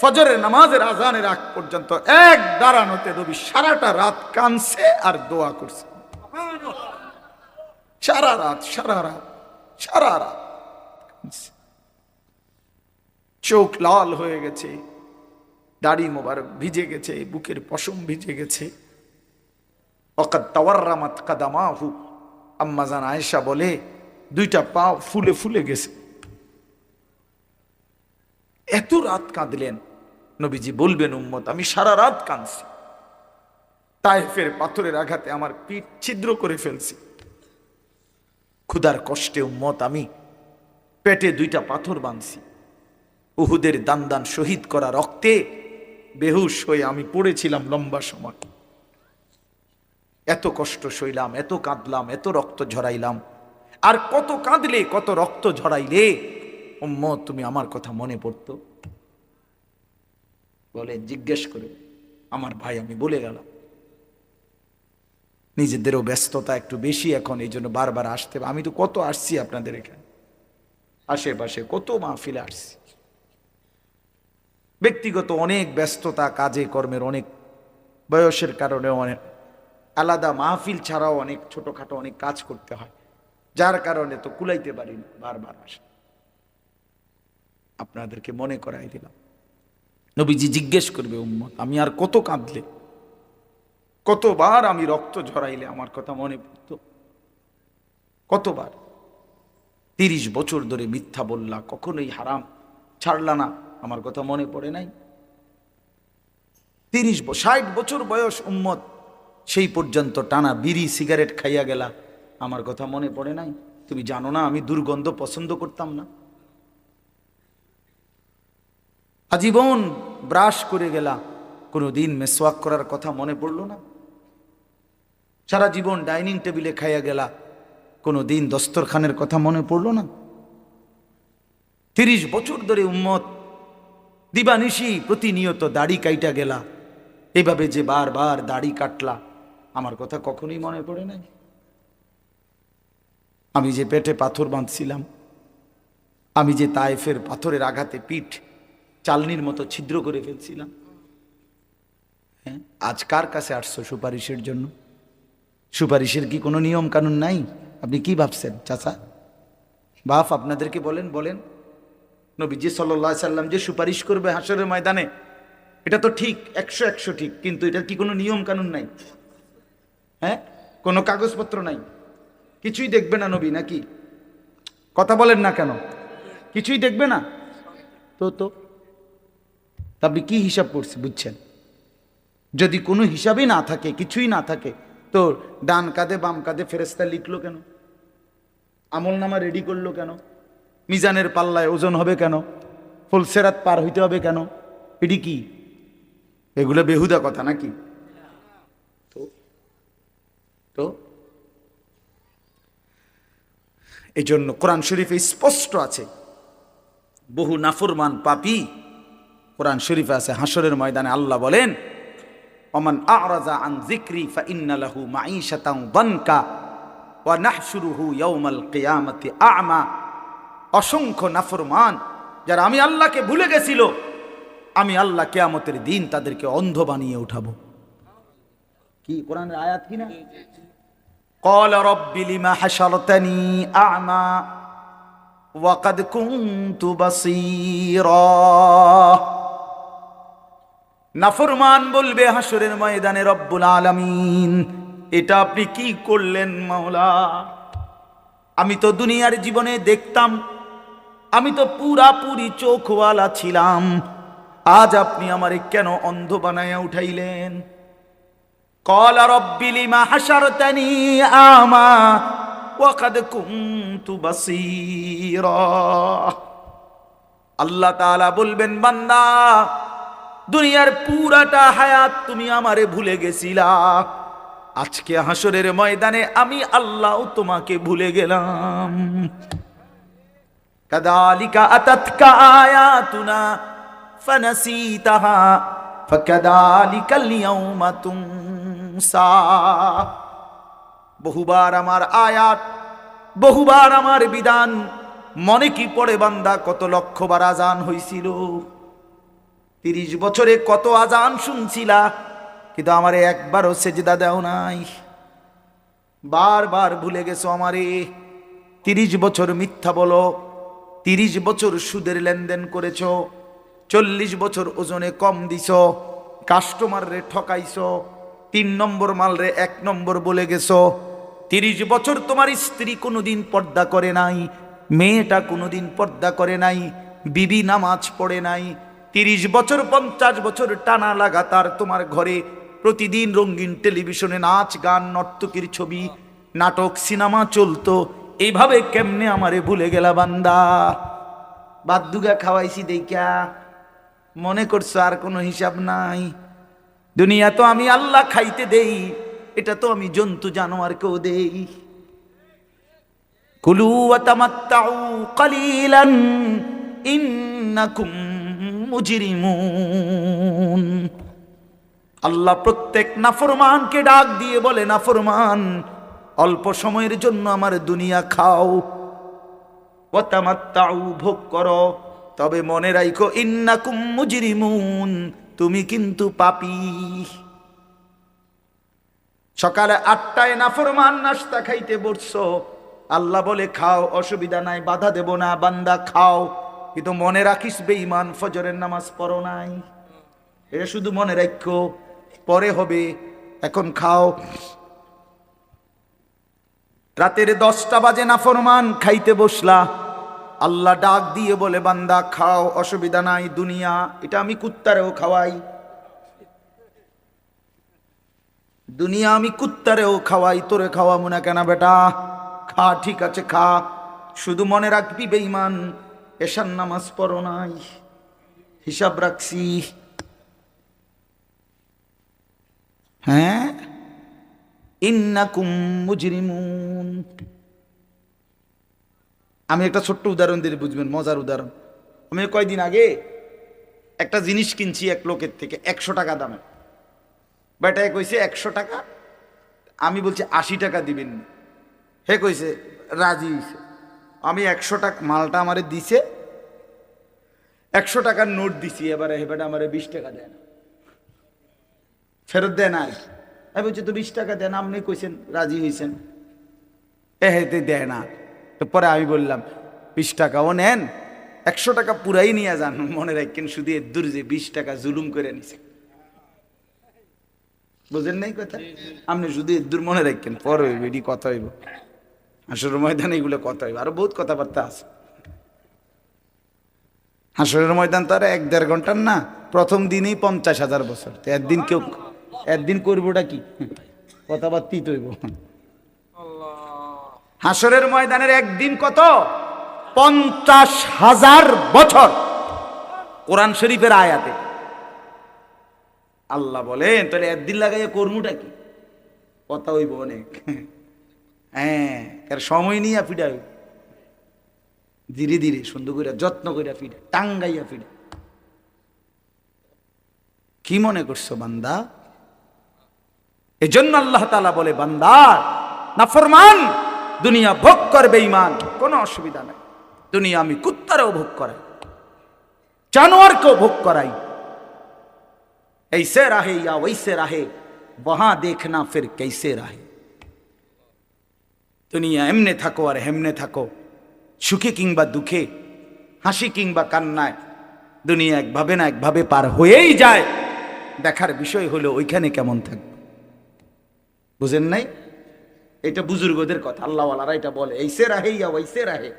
ফজরের নামাজের আজানের আগ পর্যন্ত এক দাঁড়ানোতে নবী সারাটা রাত কাঁদছে আর দোয়া করছে। সারা রাত, সারা রাত, সারা রাত চোখ লাল হয়ে গেছে, দাড়ি মোবারক ভিজে গেছে, বুকের পশম ভিজে গেছে। ওয়াকাদ তাওয়াররামাত কাদামাহু, আম্মা জান আয়েশা বলে দুইটা পা ফুলে ফুলে গেছে। এত রাত কাঁদলেন। নবীজি বলবেন, উম্মত আমি সারা রাত কাঁদছি, তায়েফের পাথরের আঘাতে আমার পিঠ ছিদ্র করে ফেলছি, ক্ষুধার কষ্টে উম্মত আমি পেটে দুইটা পাথর বাঁধছি, উহুদের দান দান শহীদ করা রক্তে বেহুশ হয়ে আমি পড়েছিলাম লম্বা সময়। এত কষ্ট সইলাম, এত কাঁদলাম, এত রক্ত ঝরাইলাম, আর কত কাঁদলে, কত রক্ত ঝরাইলে উম্মত তুমি আমার কথা মনে পড়তো? বলে জিজ্ঞেস করে আমার ভাই, আমি বলে গেলাম। নিজেদেরও ব্যস্ততা একটু বেশি এখন, এই জন্য বারবার আসতে, আমি তো কত আসছি আপনাদের এখানে, আশেপাশে কত মাহফিলে আসছি, ব্যক্তিগত অনেক ব্যস্ততা, কাজে কর্মের অনেক, বয়সের কারণে অনেক আলাদা মাহফিল ছাড়াও অনেক ছোটখাটো অনেক কাজ করতে হয়, যার কারণে তো কুলাইতে পারি না, বারবার আসে। আপনাদেরকে মনে করাই দিলাম। নবীজি জিজ্ঞেস করবে, উম্মত আমি আর কত কাঁদলে, কতবার আমি রক্ত ঝরাইলে আমার কথা মনে পড়তো? কতবার? 30 বছর ধরে মিথ্যা বললা, কখনোই হারাম ছাড়লা না, আমার কথা মনে পড়ে নাই? 60 বছর বয়স উম্মত, সেই পর্যন্ত টানা বিড়ি সিগারেট খাইয়া গেলা, আমার কথা মনে পড়ে নাই? তুমি জানো না আমি দুর্গন্ধ পছন্দ করতাম না? আজীবন ব্রাশ করে গেলা, কোনোদিন মেসওয়াক করার কথা মনে পড়লো না? সারা জীবন ডাইনিং টেবিলে খাইয়া গেলা, কোনোদিন দস্তরখানের কথা মনে পড়লো না? 30 বছর ধরে উম্মত দিবানিশি প্রতিনিয়ত দাড়ি কাইটা গেলা, এইভাবে যে বারবার দাড়ি কাটলা, আমার কথা কখনোই মনে পড়ে নাই? আমি যে পেটে পাথর বাঁধছিলাম, আমি যে তায়েফের পাথরের আঘাতে পিঠ চালনির মতো ছিদ্র করে ফেলছিলাম, হ্যাঁ, আজ কার কাছে আসছো সুপারিশের জন্য? সুপারিশের কি কোনো নিয়ম কানুন নাই? আপনি কি ভাবছেন চাচা? বাপ আপনাদেরকে বলেন, বলেন নবীজি সাল্লাল্লাহু আলাইহি সাল্লাম যে সুপারিশ করবে হাসরের ময়দানে, এটা তো ঠিক, 100 ঠিক, কিন্তু এটার কি কোনো নিয়ম কানুন নাই? হ্যাঁ, কোনো কাগজপত্র নাই, কিছুই দেখবে না নবী নাকি? কথা বলেন না কেন? কিছুই দেখবে না তো তো আপনি কি হিসাব করছে বুঝছেন? যদি কোনো হিসাবই না থাকে, কিছুই না থাকে, তো ডান কাঁধে বাম কাঁধে ফেরেশতা লিখলো কেন? আমল নামা রেডি করলো কেন? মিজানের পাল্লায় ওজন হবে কেন? ফুলসেরাত পার হইতে হবে কেন? এটি কি? এগুলো বেহুদা কথা নাকি? তো তো এই জন্য কোরআন শরীফে স্পষ্ট আছে, বহু নাফরমান পাপী, কোরআন শরীফে আছে, হাসরের ময়দানে আল্লাহ বলেন, ওমান আ'রাযা আন যিকরি ফাইন্না লাহু মাঈশাতান দানকা ওয়া নাহশুরুহু ইয়াওমাল কিয়ামাতি আ'মা। অসংখ্য নাফরমান যারা আমি আল্লাহকে ভুলে গেছিল, আমি আল্লাহ কিয়ামতের দিন তাদেরকে অন্ধ বানিয়ে উঠাবো। কি কোরআনের আয়াত কি না? ক্বালা রাব্বি লিমা হাশারতানি আ'মা ওয়া ক্বাদ কুনতু বাসীরা। নাফরমান বলবে হাসরের ময়দানে, রব্বুল আলামিন, এটা আপনি কি করলেন মাওলা? আমি তো দুনিয়ার জীবনে দেখতাম, আমি তো পুরাপুরি চোখওয়ালা ছিলাম, আজ আপনি আমারে কেন অন্ধ বানায়া উঠাইলেন? ক্বালা রাব্বি লিমা হাশারতানি আ'মা ওয়া ক্বাদ কুনতু বাসীরা। আল্লাহ তাআলা বলবেন, বান্দা, দুনিয়ার পুরাটা হায়াত তুমি আমারে ভুলে গেছিলা, আজকে হাসরের ময়দানে আমি আল্লাহ তোমাকে ভুলে গেলাম। কাযালিকা আতাতকা আয়াতুনা ফানাসিতাহা ফাকাযালিকাল ইয়াওমা তুনসা। বহুবার আমার আয়াত, বহুবার আমার বিধান মনে কি পড়ে বান্দা? কত লক্ষবার আজান হইছিল, 30 বছরে কত আজান শুনছিলা, কিন্তু আমারে একবারও সেজদা দাও নাই, বারবার ভুলে গেছো আমারে। 30 বছর মিথ্যা বলো, 30 বছর সুদের লেনদেন করেছ, 40 বছর ওজনে কম দিছ, কাস্টমার রে ঠকাইছ, 3 নম্বর মাল রে 1 নম্বর বলে গেছো। 30 বছর তোমার স্ত্রী কোনোদিন পর্দা করে নাই, মেয়েটা কোনোদিন পর্দা করে নাই, বিবি নামাজ পড়ে নাই। 30 বছর 50 বছর টানা লাগাতার তোমার ঘরে প্রতিদিন রঙিন টেলিভিশনে নাচ গান নর্তকীর ছবি নাটক সিনেমা চলতো, এইভাবে কেমনে আমারে ভুলে গেলা বান্দা? বাদ দুগা খাওয়াইছি দেইকা মনে করছো আর কোনো হিসাব নাই? দুনিয়া তো আমি আল্লাহ খাইতে দেই, এটা তো আমি জন্তু জানোয়ারকেও দেই। কুলু ওয়া তামাত্তাউ কালিলান ইন্নাকুম মুজরিমুন। আল্লাহ প্রত্যেক নাফরমানকে ডাক দিয়ে বলে, নাফরমান, অল্প সময়ের জন্য আমার দুনিয়া খাও, ওয়া তামাত্তাউ, ভোগ করো, তবে মনে রাখো ইন্নাকুম মুজরিমুন, তুমি কিন্তু পাপী। সকালে 8টায় নাফরমান নাস্তা খাইতে বসছো, আল্লাহ বলে খাও, অসুবিধা নাই, বাধা দেব না, বান্দা খাও, কিন্তু মনে রাখিস বেঈমান ফজরের নামাজ পড়ো নাই। এটা শুধু মনে রাখো, পরে হবে, এখন খাও। রাতের 10টা বাজে নাফরমান খাইতে বসলা, আল্লাহ ডাক দিয়ে বলে, বান্দা খাও, অসুবিধা নাই, দুনিয়া এটা আমি কুত্তারেও খাওয়াই, দুনিয়া আমি কুত্তারেও খাওয়াই, তোরে খাওয়াবো না কেন বেটা? খা, ঠিক আছে খা, শুধু মনে রাখবি বেঈমান এশার নামাজ পড়ো নাই, হিসাব রাখছি। হ্যাঁ, ইন্নাকুম মুজরিমুন। আমি একটা ছোট্ট উদাহরণ দিয়ে বুঝবেন, মজার উদাহরণ। আমি কয়দিন আগে একটা জিনিস কিনছি এক লোকের থেকে 100 টাকা দামে, বেটায় কইছে 100 টাকা, আমি বলছি 80 টাকা দিবেন। হে কইছে রাজি হইছে। আমি 100 টাকা মালটা আমারে দিছে, 100 টাকার নোট দিছি। এবারে হে বেটা আমারে 20 টাকা দেয় না, ফেরত দেয় না আর কি। আমি বলছি তো 20 টাকা দেন, আপনি কইছেন রাজি হয়েছেন, হেতে দেয় না। তো পরে আমি বললাম 20 টাকাও নেন, 100 টাকা পুরাই নিয়ে যান, মনে রাখেন শুধু এর দূর যে 20 টাকা জুলুম করে নিছে। বুঝেন নাই কথা? আপনি শুধু এর দূর মনে রাখেন, পরে হইব এটি কথা হইব, হাসরের ময়দানে এগুলো কথা হইব, আরো বহুত কথাবার্তা আছে। হাসরের ময়দান তো আর 1-1.5 ঘন্টার না, প্রথম দিনেই 50,000 বছর। তো একদিন কেউ একদিন করবোটা কি, কথাবার্তাই তো হইব। হাসরের ময়দানের একদিন কত? 50,000 বছর। কোরআন শরীফের আয়াতে আল্লাহ বলেন, তাহলে একদিন লাগাইয়া কর্মটা কি, কথা হইব অনেক। হ্যাঁ, এর সময় নিয়ে ফিডা হইব, ধীরে ধীরে সুন্দর করে যত্ন করে ফিডা, টাঙ্গাইয়া ফিডা। কি মনে করছো বান্দা? এজন্য আল্লাহ তাআলা বলে, বান্দা নাফরমান দুনিয়া ভোগ করবে ঈমান, কোনো অসুবিধা নাই। দুনিয়া আমি কুত্তারেও ভোগ করাই, জানোয়ারকেও ভোগ করাই। ऐसे रहे या वैसे रहे, वहां देखना फिर कैसे रहे। দুনিয়া এমনে থাকো আর হেমনে থাকো, সুখে কিংবা দুঃখে, হাসি কিংবা কান্নায়, দুনিয়া একভাবে না একভাবে পার হয়েই যায়। দেখার বিষয় হলো ওইখানে কেমন থাকবে। বুঝেন নাই? এটা বুজুর্গদের কথা, আল্লাহওয়ালারা এটা বলে, ऐसे रहे या वैसे रहे,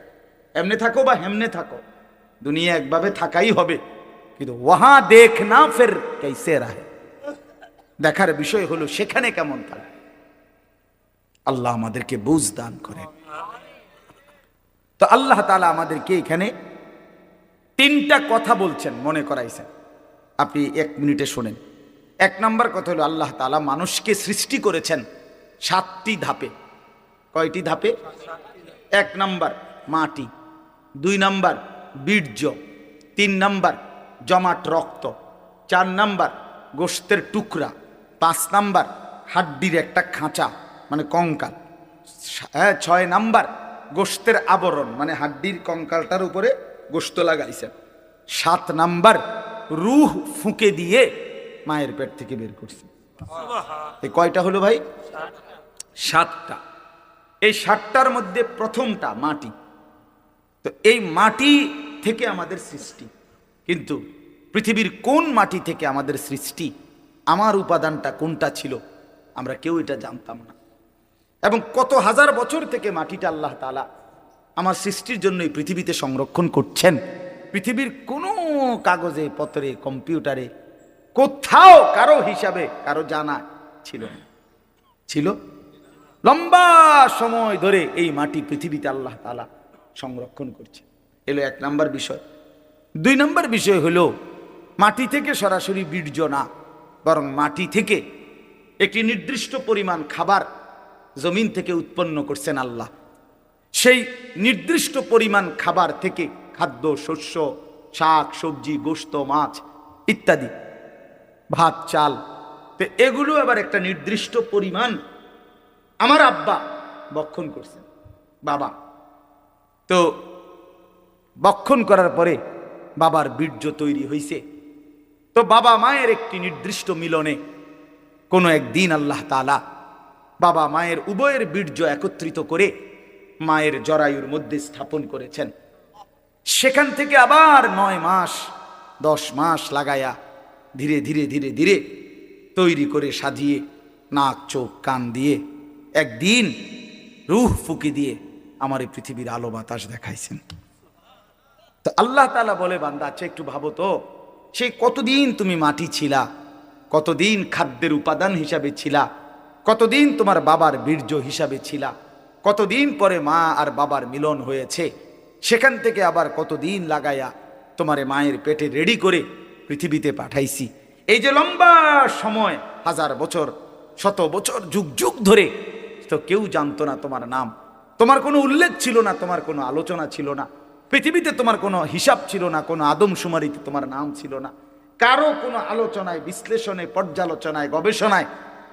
এমনে থাকো বা হেমনে থাকো, দুনিয়া একভাবে থাকাই হবে, কিন্তু ওয়াহা দেখনা ফির कैसे रहे, দেখার বিষয় হলো সেখানে কেমন থাকে। আল্লাহ আমাদেরকে বুঝ দান করে। তো আল্লাহ তাআলা আমাদেরকে এখানে 3টা কথা বলছেন, মনে করাইছেন। আপনি 1 মিনিটে শোনেন। 1 নাম্বার কথা হলো, আল্লাহ তাআলা মানুষকে সৃষ্টি করেছেন 7টি ধাপে। কয়টি ধাপে? 1 নাম্বার মাটি, 2 নাম্বার বীর্য, 3 নাম্বার জমাট রক্ত, 4 নাম্বার গোশতের টুকরা, 5 নাম্বার হাড্ডির একটা খাঁচা মানে কঙ্কাল, 6 নাম্বার গোশতের আবরণ মানে হাড্ডির কঙ্কালটার উপরে গোশত লাগাইছেন, 7 নাম্বার রূহ ফুঁকে দিয়ে মায়ের পেট থেকে বের করছে। এই কয়টা হলো ভাই? 7টা। এই 7টার মধ্যে প্রথমটা মাটি। তো এই মাটি থেকে আমাদের সৃষ্টি, কিন্তু পৃথিবীর কোন মাটি থেকে আমাদের সৃষ্টি, আমার উপাদানটা কোনটা ছিল, আমরা কেউ এটা জানতাম না। এবং কত হাজার বছর থেকে মাটিটা আল্লাহ তাআলা আমার সৃষ্টির জন্য এই পৃথিবীতে সংরক্ষণ করছেন। পৃথিবীর কোনো কাগজে পত্রে কম্পিউটারে কোথাও কারো হিসাবে কারো জানা ছিল না। ছিল লম্বা সময় ধরে এই মাটি পৃথিবীতে আল্লাহ তাআলা সংরক্ষণ করছে। এলো 1 নাম্বার বিষয়। 2 নাম্বার বিষয় হলো, মাটি থেকে সরাসরি বীর্য না, বরং মাটি থেকে একটি নির্দিষ্ট পরিমাণ খাবার জমিন থেকে উৎপন্ন করছেন আল্লাহ। সেই নির্দিষ্ট পরিমাণ খাবার থেকে খাদ্য, শস্য, শাক সবজি, গোশত, মাছ ইত্যাদি, ভাত চাল, তো এগুলো আবার একটা নির্দিষ্ট পরিমাণ আমার আব্বা বক্ষণ করছেন, বাবা। তো বক্ষণ করার পরে বাবার বীর্য তৈরি হয়েছে। তো বাবা মায়ের একটি নির্দিষ্ট মিলনে কোনো একদিন আল্লাহ তাআলা বাবা মায়ের উভয়ের বীর্য একত্রিত করে মায়ের জরায়ুর মধ্যে স্থাপন করেছেন। সেখান থেকে আবার 9 মাস 10 মাস লাগায়া ধীরে ধীরে ধীরে ধীরে তৈরি করে সাজিয়ে নাক চোখ কান দিয়ে একদিন রূহ ফুঁকি দিয়ে আমার এই পৃথিবীর আলো বাতাস দেখাইছেন। তো আল্লাহ তাআলা বলে, বান্দা আচ্ছা একটু ভাবো তো, সেই কতদিন তুমি মাটি ছিলা, কতদিন খাদ্যের উপাদান হিসাবে ছিলা, কতদিন তোমার বাবার বীর্য হিসাবে ছিলা, কতদিন পরে মা আর বাবার মিলন হয়েছে, সেখান থেকে আবার কতদিন লাগায়া তোমারে মায়ের পেটে রেডি করে পৃথিবীতে পাঠাইছি। এই যে লম্বা সময়, 1000 বছর, 100 বছর, যুগ যুগ ধরে তো কেউ জানতো না তোমার নাম, তোমার কোনো উল্লেখ ছিল না, তোমার কোনো আলোচনা ছিল না, পৃথিবীতে তোমার কোনো হিসাব ছিল না, কোনো আদমশুমারিতে তোমার নাম ছিল না। কারো কোনো আলোচনায়, বিশ্লেষণে, পর্যালোচনায়, গবেষণায়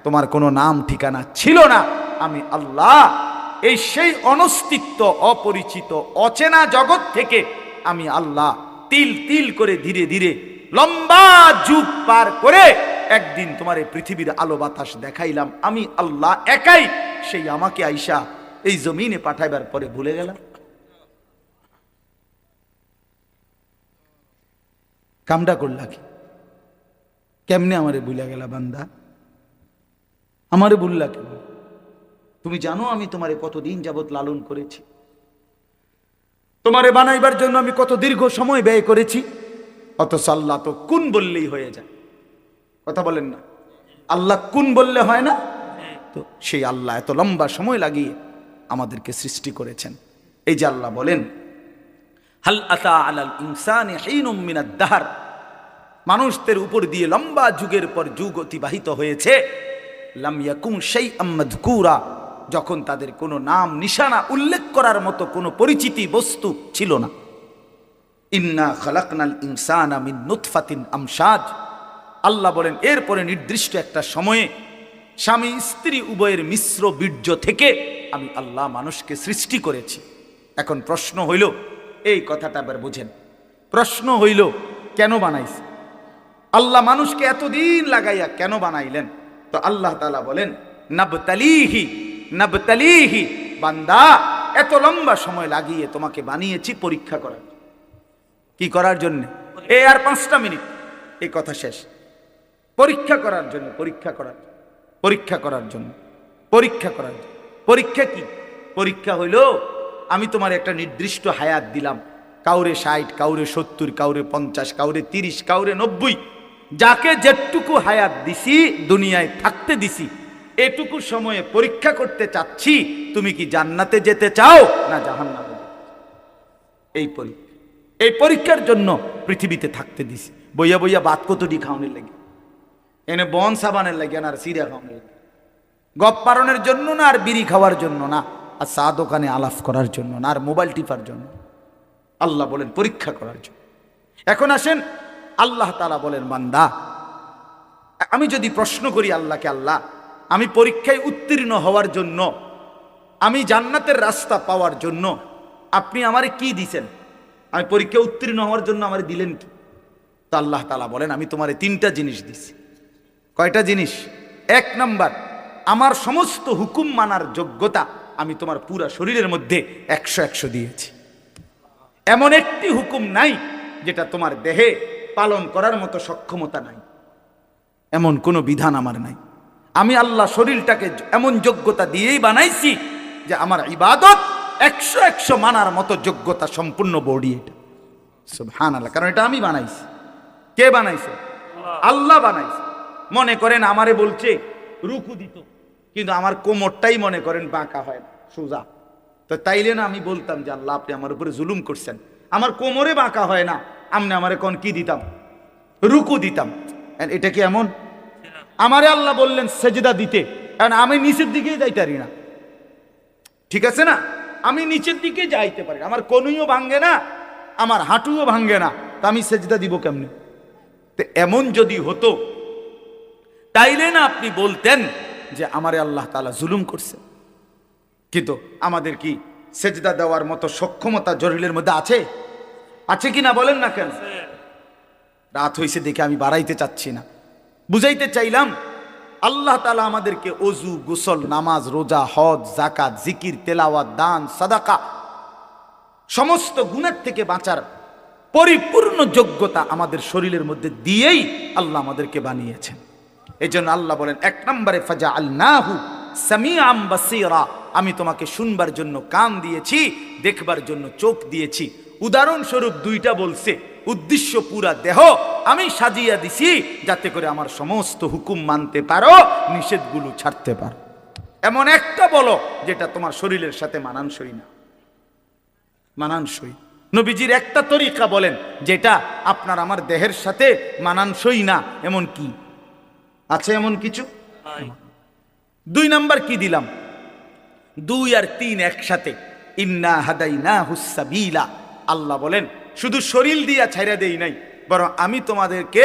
তোমার কোনো নাম ঠিকানা ছিল না। আমি আল্লাহ এই সেই অনস্তিত্ব, অপরিচিত, অচেনা জগৎ থেকে আমি আল্লাহ তিল তিল করে ধীরে ধীরে লম্বা যুগ পার করে একদিন তোমার এই পৃথিবীর আলো বাতাস দেখাইলাম। আমি আল্লাহ একাই সেই আমাকে আইসা এই জমিনে পাঠাইবার পরে ভুলে গেলাম। কামটা করলা কি? কেমনে আমারে ভুলে গেলা বান্দা? আমারে ভুললা কেন? তুমি জানো আমি তোমারে কতদিন যাবত লালন করেছি, তোমারে বানাইবার জন্য আমি কত দীর্ঘ সময় ব্যয় করেছি। অথচ আল্লাহ তো কুন বললেই হয়ে যায়। কথা বলেন না? আল্লাহ কুন বললে হয় না? তো সেই আল্লাহ এত লম্বা সময় লাগিয়ে আমাদেরকে সৃষ্টি করেছেন। এই যে আল্লাহ বলেন, হাল আতা আলাল ইনসানি হিনুম মিনাদ দাহর, মানুষদের উপর দিয়ে লম্বা যুগের পর যুগ অতিবাহিত হয়েছে। লাম ইয়াকুন শাইআম মাযকুরা, যখন তাদের কোনো নাম নিশানা উল্লেখ করার মতো কোনো পরিচিতি বস্তু ছিল না। ইন্না খালাকনাল ইনসানা মিন নুতফাতিন আমশাজ, আল্লাহ বলেন এরপরে নির্দিষ্ট একটা সময়ে স্বামী স্ত্রী উভয়ের মিশ্র বীর্য থেকে আমি আল্লাহ মানুষকে সৃষ্টি করেছি। এখন প্রশ্ন হইল, এই কথাটা আবার বুঝেন, প্রশ্ন হইল কেন বানাইছে আল্লাহ মানুষকে? এতদিন লাগাইয়া কেন বানাইলেন? তো আল্লাহ তাআলা বলেন, নাবতালিহি নাবতালিহি, বান্দা এত লম্বা সময় লাগিয়ে তোমাকে বানিয়েছি পরীক্ষা করার। কি করার জন্য? এই আর 5টা মিনিট, এই কথা শেষ। পরীক্ষা করার জন্য, পরীক্ষা করার, পরীক্ষা করার জন্য, পরীক্ষা করার জন্য। পরীক্ষা কি? পরীক্ষা হইল আমি তোমার একটা নির্দিষ্ট হায়াত দিলাম, কাউরে 60, কাউরে 70, কাউরে 50, কাউরে 30, কাউরে 90, যাকে যেটুকু হায়াত দিছি দুনিয়ায় থাকতে দিছি, এটুকু সময়ে পরীক্ষা করতে চাচ্ছি তুমি কি জান্নাতে যেতে চাও না জাহান্নামে। এই পরীক্ষা, এই পরীক্ষার জন্য পৃথিবীতে থাকতে দিছি। বইয়া বইয়া বাত কতটি খাওয়ানোর লাগে, এনে বন সাবানের লাগে না, আর সিরা খাওয়ানোর লাগে, গপ পারণের জন্য না, আর বিড়ি খাওয়ার জন্য না, আর চা দোকানে আলাপ করার জন্য না, আর মোবাইল টিপার জন্য। আল্লাহ বলেন পরীক্ষা করার জন্য। এখন আসেন, আল্লাহ তাআলা বলেন, বান্দা আমি যদি প্রশ্ন করি আল্লাহকে, আল্লাহ আমি পরীক্ষায় উত্তীর্ণ হওয়ার জন্য, আমি জান্নাতের রাস্তা পাওয়ার জন্য আপনি আমারে কি দিছেন? আমি পরীক্ষায় উত্তীর্ণ হওয়ার জন্য আমারে দিলেন কি? তো আল্লাহ তাআলা বলেন, আমি তোমারে 3টা জিনিস দিছি। কয়টা জিনিস? 1 নাম্বার, আমার সমস্ত হুকুম মানার যোগ্যতা আমি তোমার পুরা শরীরের মধ্যে 100 দিয়েছি। এমন একটি হুকুম নাই যেটা তোমার দেহে পালন করার মতো সক্ষমতা নাই, এমন কোনো বিধান আমার নাই। আমি আল্লাহ শরীরটাকে এমন যোগ্যতা দিয়েই বানাইছি যে আমার ইবাদত 100 মানার মতো যোগ্যতা সম্পূর্ণ বডি এটা। সুবহানাল্লাহ, কারণ এটা আমি বানাইছি। কে বানাইছে? আল্লাহ বানাইছে। মনে করেন আমারে বলছে রুকু দিত, কিন্তু আমার কোমরটাই মনে করেন বাঁকা হয় না, সোজা। তো তাইলে না আমি বলতাম যে আল্লাহ আপনি আমার উপরে জুলুম করছেন, আমার কোমরে বাঁকা হয় না, আপনি আমারে কোন কি দিতাম? রুকু দিতাম। এটা কি এমন? আমারে আল্লাহ বললেন সেজদা দিতে, কারণ আমি নিচের দিকেই যাইতে পারি না, ঠিক আছে না? আমি নিচের দিকে যাইতে পারি, আমার কনুইও ভাঙ্গে না, আমার হাঁটুও ভাঙ্গে না, তা আমি সেজদা দিব কেমনে? তো এমন যদি হতো তাইলে না আপনি বলতেন যে আমারে আল্লাহ তাআলা জুলুম করছে। কিন্তু আমাদের কি সেজদা দেওয়ার মতো সক্ষমতা জরিলের মধ্যে আছে? আছে কি না বলেন না কেন? রাত হইছে দেখে আমি বাড়াইতে চাচ্ছি না, বুঝাইতে চাইলাম আল্লাহ তাআলা আমাদেরকে ওযু, গোসল, নামাজ, রোজা, হজ, যাকাত, জিকির, তেলাওয়াত, দান, সাদাকা, সমস্ত গুনাহ থেকে বাঁচার পরিপূর্ণ যোগ্যতা আমাদের শরীরের মধ্যে দিয়েই আল্লাহ আমাদেরকে বানিয়েছেন। এই জন্য আল্লাহ বলেন 1 নম্বরে, ফাজআলনাহু সামিআম বাসীরা, আমি তোমাকে শুনবার জন্য কান দিয়েছি, দেখবার জন্য চোখ দিয়েছি। উদাহরণস্বরূপ 2টা বলছে, উদ্দেশ্য পুরা দেহ আমি সাজিয়ে দিছি যাতে করে আমার সমস্ত হুকুম মানতে পারো, নিষেধগুলো ছাড়তে পারো। এমন একটা বলো যেটা তোমার শরীরের সাথে মানানসই না, মানানসই। নবীজির একটা তরিকা বলেন যেটা আপনার আমার দেহের সাথে মানানসই না, এমন কি আছে? এমন কিছু? 2 নাম্বার কি দিলাম? 2 আর 3 একসাথে, ইন্না হাদাইনাহুস সাবিলা। আল্লাহ বলেন শুধু শরীর দিয়া ছাইরা দেই নাই, বরং আমি তোমাদেরকে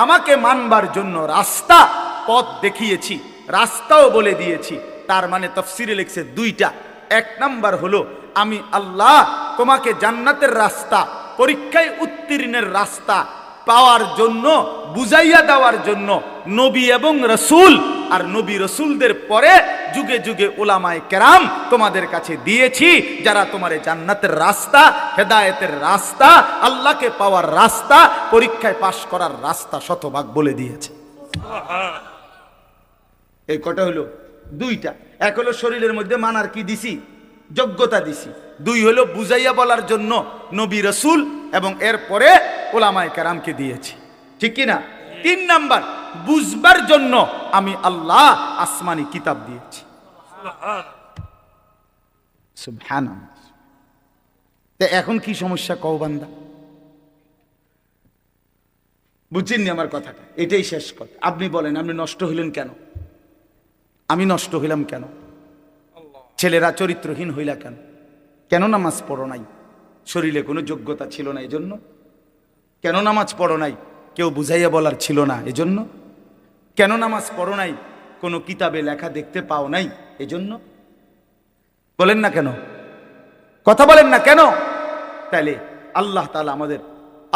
আমাকে মানবার জন্য রাস্তা পথ দেখিয়েছি, রাস্তাও বলে দিয়েছি। তার মানে তাফসীরে লিখছে দুইটা। এক নাম্বার হলো আমি আল্লাহ তোমাকে জান্নাতের রাস্তা, পরীক্ষায় উত্তীর্ণের রাস্তা পাওয়ার জন্য, বুঝাইয়া দেওয়ার জন্য নবী এবং রসুল আর নবী রসুলদের পরে যুগে যুগে উলামায়ে কেরাম তোমাদের কাছে দিয়েছি, যারা তোমারে জান্নাতের রাস্তা, হেদায়েতের রাস্তা, আল্লাহকে পাওয়ার রাস্তা, পরীক্ষায় পাশ করার রাস্তা শতভাগ বলে দিয়েছে। এই কটা হলো দুইটা। এক হলো শরীরের মধ্যে মানার কি দিছি, যোগ্যতা দিছি। দুই হলো বুঝাইয়া বলার জন্য নবী রসুল এবং এরপরে উলামায়ে কেরামকে দিয়েছি, ঠিক কি না? তিন নাম্বার, বুঝবার জন্য আমি আল্লাহ আসমানি কিতাব দিয়েছি। সুবহানাল্লাহ। এখন কি সমস্যা কও বান্দা? বুঝছেননি আমার কথাটা? এটাই শেষ কথা। আপনি বলেন, আপনি নষ্ট হইলেন কেন? আমি নষ্ট হইলাম কেন? ছেলেরা চরিত্রহীন হইলা কেন? কেন নামাজ পড়ো নাই? শরীরে কোনো যোগ্যতা ছিল না এজন্য? কেন নামাজ পড়ো নাই? কেউ বুঝাইয়া বলার ছিল না এজন্য? কেন নামাজ পড়ো নাই? কোনো কিতাবে লেখা দেখতে পাও নাই এজন্য? বলেন না কেন? কথা বলেন না কেন? তাইলে আল্লাহ তাআলা আমাদের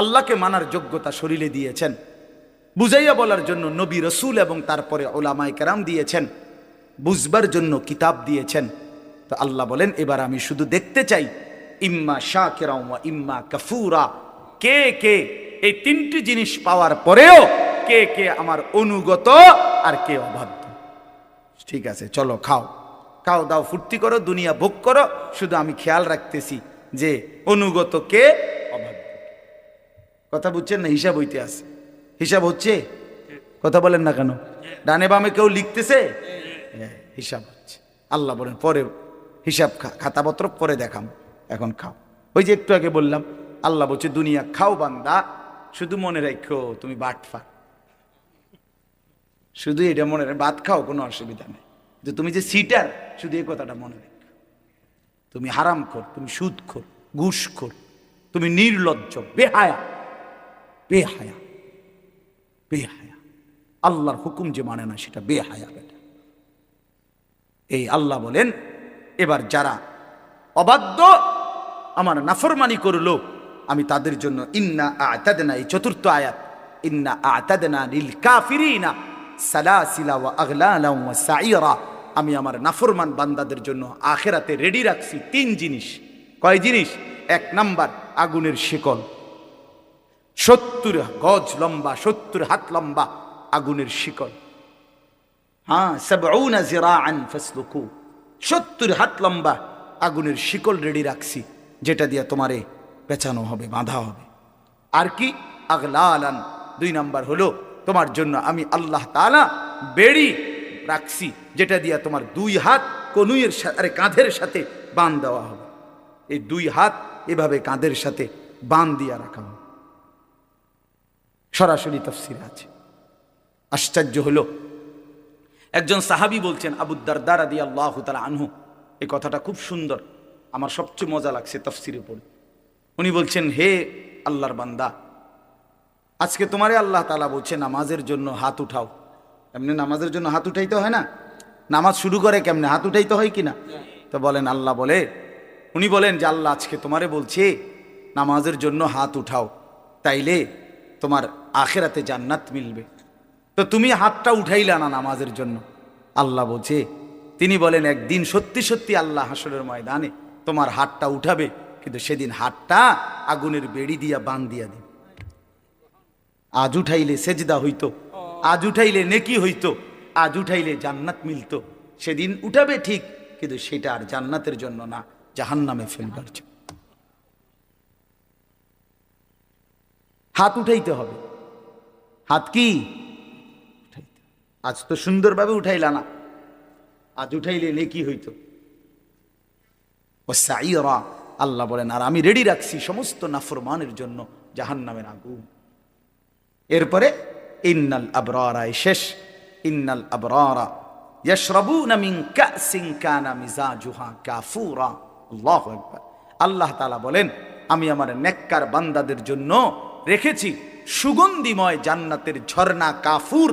আল্লাহকে মানার যোগ্যতা শরীরে দিয়েছেন, বুঝাইয়া বলার জন্য নবী রসুল এবং তারপরে উলামায়ে কেরাম দিয়েছেন, বুঝবার জন্য কিতাব দিয়েছেন। তো আল্লাহ বলেন, এবার আমি শুধু দেখতে চাই ইম্মা শাকিরা ওয়া ইম্মা কাফুরা, কে কে এই তিনটি জিনিস পাওয়ার পরেও কে কে আমার অনুগত আর কে অবাধ্য। ঠিক আছে, চলো খাও, খাও দাও, ফুর্তি করো, দুনিয়া ভোগ করো, শুধু আমি খেয়াল রাখতেছি যে অনুগত কে, অবাধ্য। কথা বুঝছেন না? হিসাব হইতে আছে, হিসাব হচ্ছে। কথা বলেন না কেন? ডানে বামে কেউ লিখতেছে, হিসাব হচ্ছে। আল্লাহ বলেন পরে হিসাব খাতাপত্র পরে দেখাম, এখন খাও। ওই যে একটু আগে বললাম, আল্লাহ বলছে দুনিয়া খাও বান্দা, শুধু মনে রাখো তুমি বাটফা, শুধু এটা মনে রাখো, ভাত খাও কোনো অসুবিধা নেই, যে তুমি যে সিটার, শুধু এই কথাটা মনে রাখো। তুমি হারাম খোর, তুমি সুদ খোর, ঘুষ খোর, তুমি নির্লজ্জ, বেহায়া, বেহায়া, বেহায়া। আল্লাহর হুকুম যে মানে না সেটা বেহায়া বেটা। এই আল্লাহ বলেন, এবার যারা অবাধ্য, আমার নাফরমানি করলো, আমি তাদের জন্য ইন্না আ'তাদনা, এই চতুর্থ আয়াত, ইন্না আ'তাদনা লিল কাফিরিনা সালাসিলা ওয়া আগলালা ওয়া সাইরা, আমি আমার নাফরমান বান্দাদের জন্য আখিরাতে রেডি রাখছি তিন জিনিস। কয় জিনিস? এক নাম্বার, আগুনের শিকল, 70 গজ লম্বা, 70 হাত লম্বা আগুনের শিকল। হ্যাঁ, 70 জিরাআন ফাসলুকু, 70 হাত লম্বা আগুনের শিকল রেডি রাখছি, যেটা দিয়ে তোমারে পেঁচানো হবে, বাঁধা হবে। আর কি? আগলালান, 2 নাম্বার হলো তোমার জন্য আমি আল্লাহ তাআলা বেড়ি রাখছি, যেটা দিয়ে তোমার 2 হাত কনুইয়ের সাথে, কাঁধের সাথে বাঁধ দেওয়া হবে। এই 2 হাত এভাবে কাঁধের সাথে বাঁধ দিয়া রাখা হবে। সরাসরি তাফসীরে আছে। আশ্চর্য হলো, একজন সাহাবী বলছেন, আবু দারদা রাদিয়াল্লাহু তাআলা আনহু, এই কথাটা খুব সুন্দর, আমার সবচেয়ে মজা লাগছে তাফসীরে পড়ে। উনি বলছেন, হে আল্লাহর বান্দা, আজকে তোমারে আল্লাহ তাআলা বলছে নামাজের জন্য হাত উঠাও। এমনি নামাজের জন্য হাত উঠাইতে হয় না? নামাজ শুরু করে কেমনে? হাত উঠাইতে হয় কিনা? তো বলেন, আল্লাহ বলে, উনি বলেন যে আল্লাহ আজকে তোমারে বলছে নামাজের জন্য হাত উঠাও, তাইলে তোমার আখিরাতে জান্নাত মিলবে। তো তুমি হাতটা উঠাইলা না নামাজের জন্য। আল্লাহ বলছে, তিনি বলেন একদিন সত্যি সত্যি আল্লাহ হাসরের ময়দানে তোমার হাতটা উঠাবে, কিন্তু সেদিন হাতটা আগুনের বেড়ি দিয়া বাঁধ দিয়া দিবে। আজ উঠাইলে সেজদা হইতো, আজ উঠাইলে নেকি হইতো, আজ উঠাইলে জান্নাত মিলতো। সেদিন উঠাবে ঠিক, কিন্তু সেটা আর জান্নাতের জন্য না, জাহান্নামে ফেলবার জন্য। হাত উঠাইতে হবে। হাত কি? আজ তো সুন্দরভাবে উঠাইলা না, আজ উঠাইলে নেকি হইতো। ও সাইরা, আল্লাহ বলেন, আর আমি রেডি রাখছি সমস্ত নাফরমানের জন্য জাহান্নামের আগুন। এরপরে ইন্নাল আবরারা, শেষ, ইন্নাল আবরারা ইয়াশরাবুনা মিন কাসিন কানা মিজাজুহা কাফুরা। আল্লাহু আকবার। আল্লাহ তাআলা বলেন, আমি আমার নেককার বান্দাদের জন্য রেখেছি সুগন্ধিময় জান্নাতের ঝর্ণা কাফুর।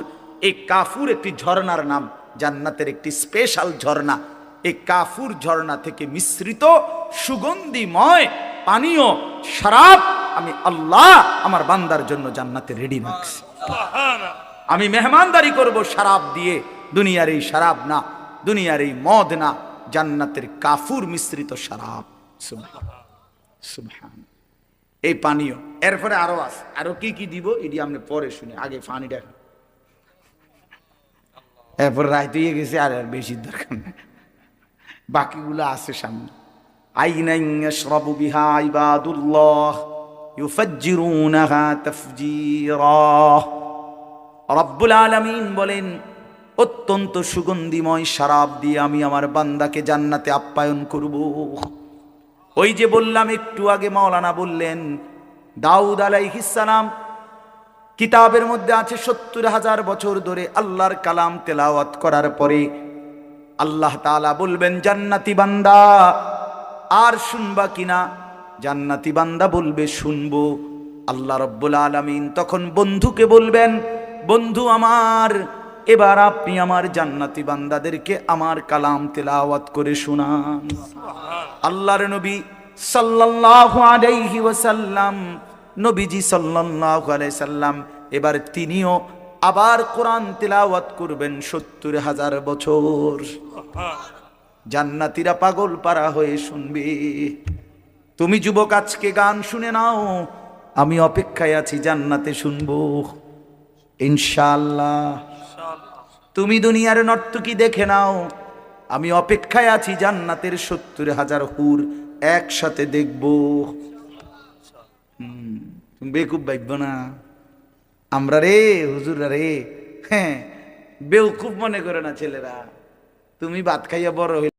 এই কাফুর একটি ঝর্ণার নাম, জান্নাতের একটি স্পেশাল ঝর্ণা। এই কাফুর ঝর্ণা থেকে মিশ্রিত সুগন্ধিময় পানীয় শরাব আমি আল্লাহ আমার বান্দার জন্য জান্নাতে রেডি রাখছি। আমি মেহমানদারি করব শরাব দিয়ে, দুনিয়ার এই শরাব না, দুনিয়ার এই মদ না, জান্নাতের কাফুর মিশ্রিত শরাব। সুবহান। এই পানীয় এরপরে আরো আছে, আরো কি কি দিব এটি আমরা পরে শুনি, আগে পানিটা এরপর রায় দিয়ে গেছে, আর আর বেশি দরকার নেই, বাকিগুলো আছে সামনে। আইনান ইয়াশরাবু বিহা ইবাদুল্লাহ ইউফাজ্জিরুনাহা তাফজীরা। রব্বুল আলামিন বলেন, অত্যন্ত সুগন্ধিময় শরাব দিয়ে আমি আমার বান্দাকে জান্নাতে আপ্যায়ন করব। ওই যে বললাম একটু আগে, মাওলানা বললেন দাউদ আলাইহিস সালাম কিতাবের মধ্যে আছে ৭০,০০০ বছর ধরে আল্লাহর কালাম তেলাওয়াত করার পরে আল্লাহ তাআলা বলবেন জান্নাতি বান্দা আর শুনবা কিনা? জান্নাতি বান্দা বলবে শুনবো। আল্লাহ রব্বুল আলামিন তখন বন্ধুকে বলবেন, বন্ধু আমার, এবার আপনি আমার জান্নাতি বান্দাদেরকে আমার কালাম তেলাওয়াত করে শোনান। আল্লাহর নবী সাল্লাল্লাহু আলাইহি ওয়াসাল্লাম, নবীজি সাল্লাল্লাহু আলাইহি সাল্লাম এবার তিনিও আবার কোরআন তেলাওয়াত করবেন ৭০,০০০ বছর। জান্নাতীরা পাগল পারা হয়ে শুনবে। তুমি যুবক আজকে গান শুনে নাও, আমি অপেক্ষায় আছি জান্নাতে শুনবো ইনশাআল্লাহ। তুমি দুনিয়ার নর্তকী দেখে নাও, আমি অপেক্ষায় আছি জান্নাতের ৭০,০০০ হুর একসাথে দেখবো। তুমি বেকুব ভাববো না আমরা রে, হুজুররা রে, হ্যাঁ বেউকুব মনে করে না ছেলেরা। তুমি ভাত খাইয়া বড় হইলে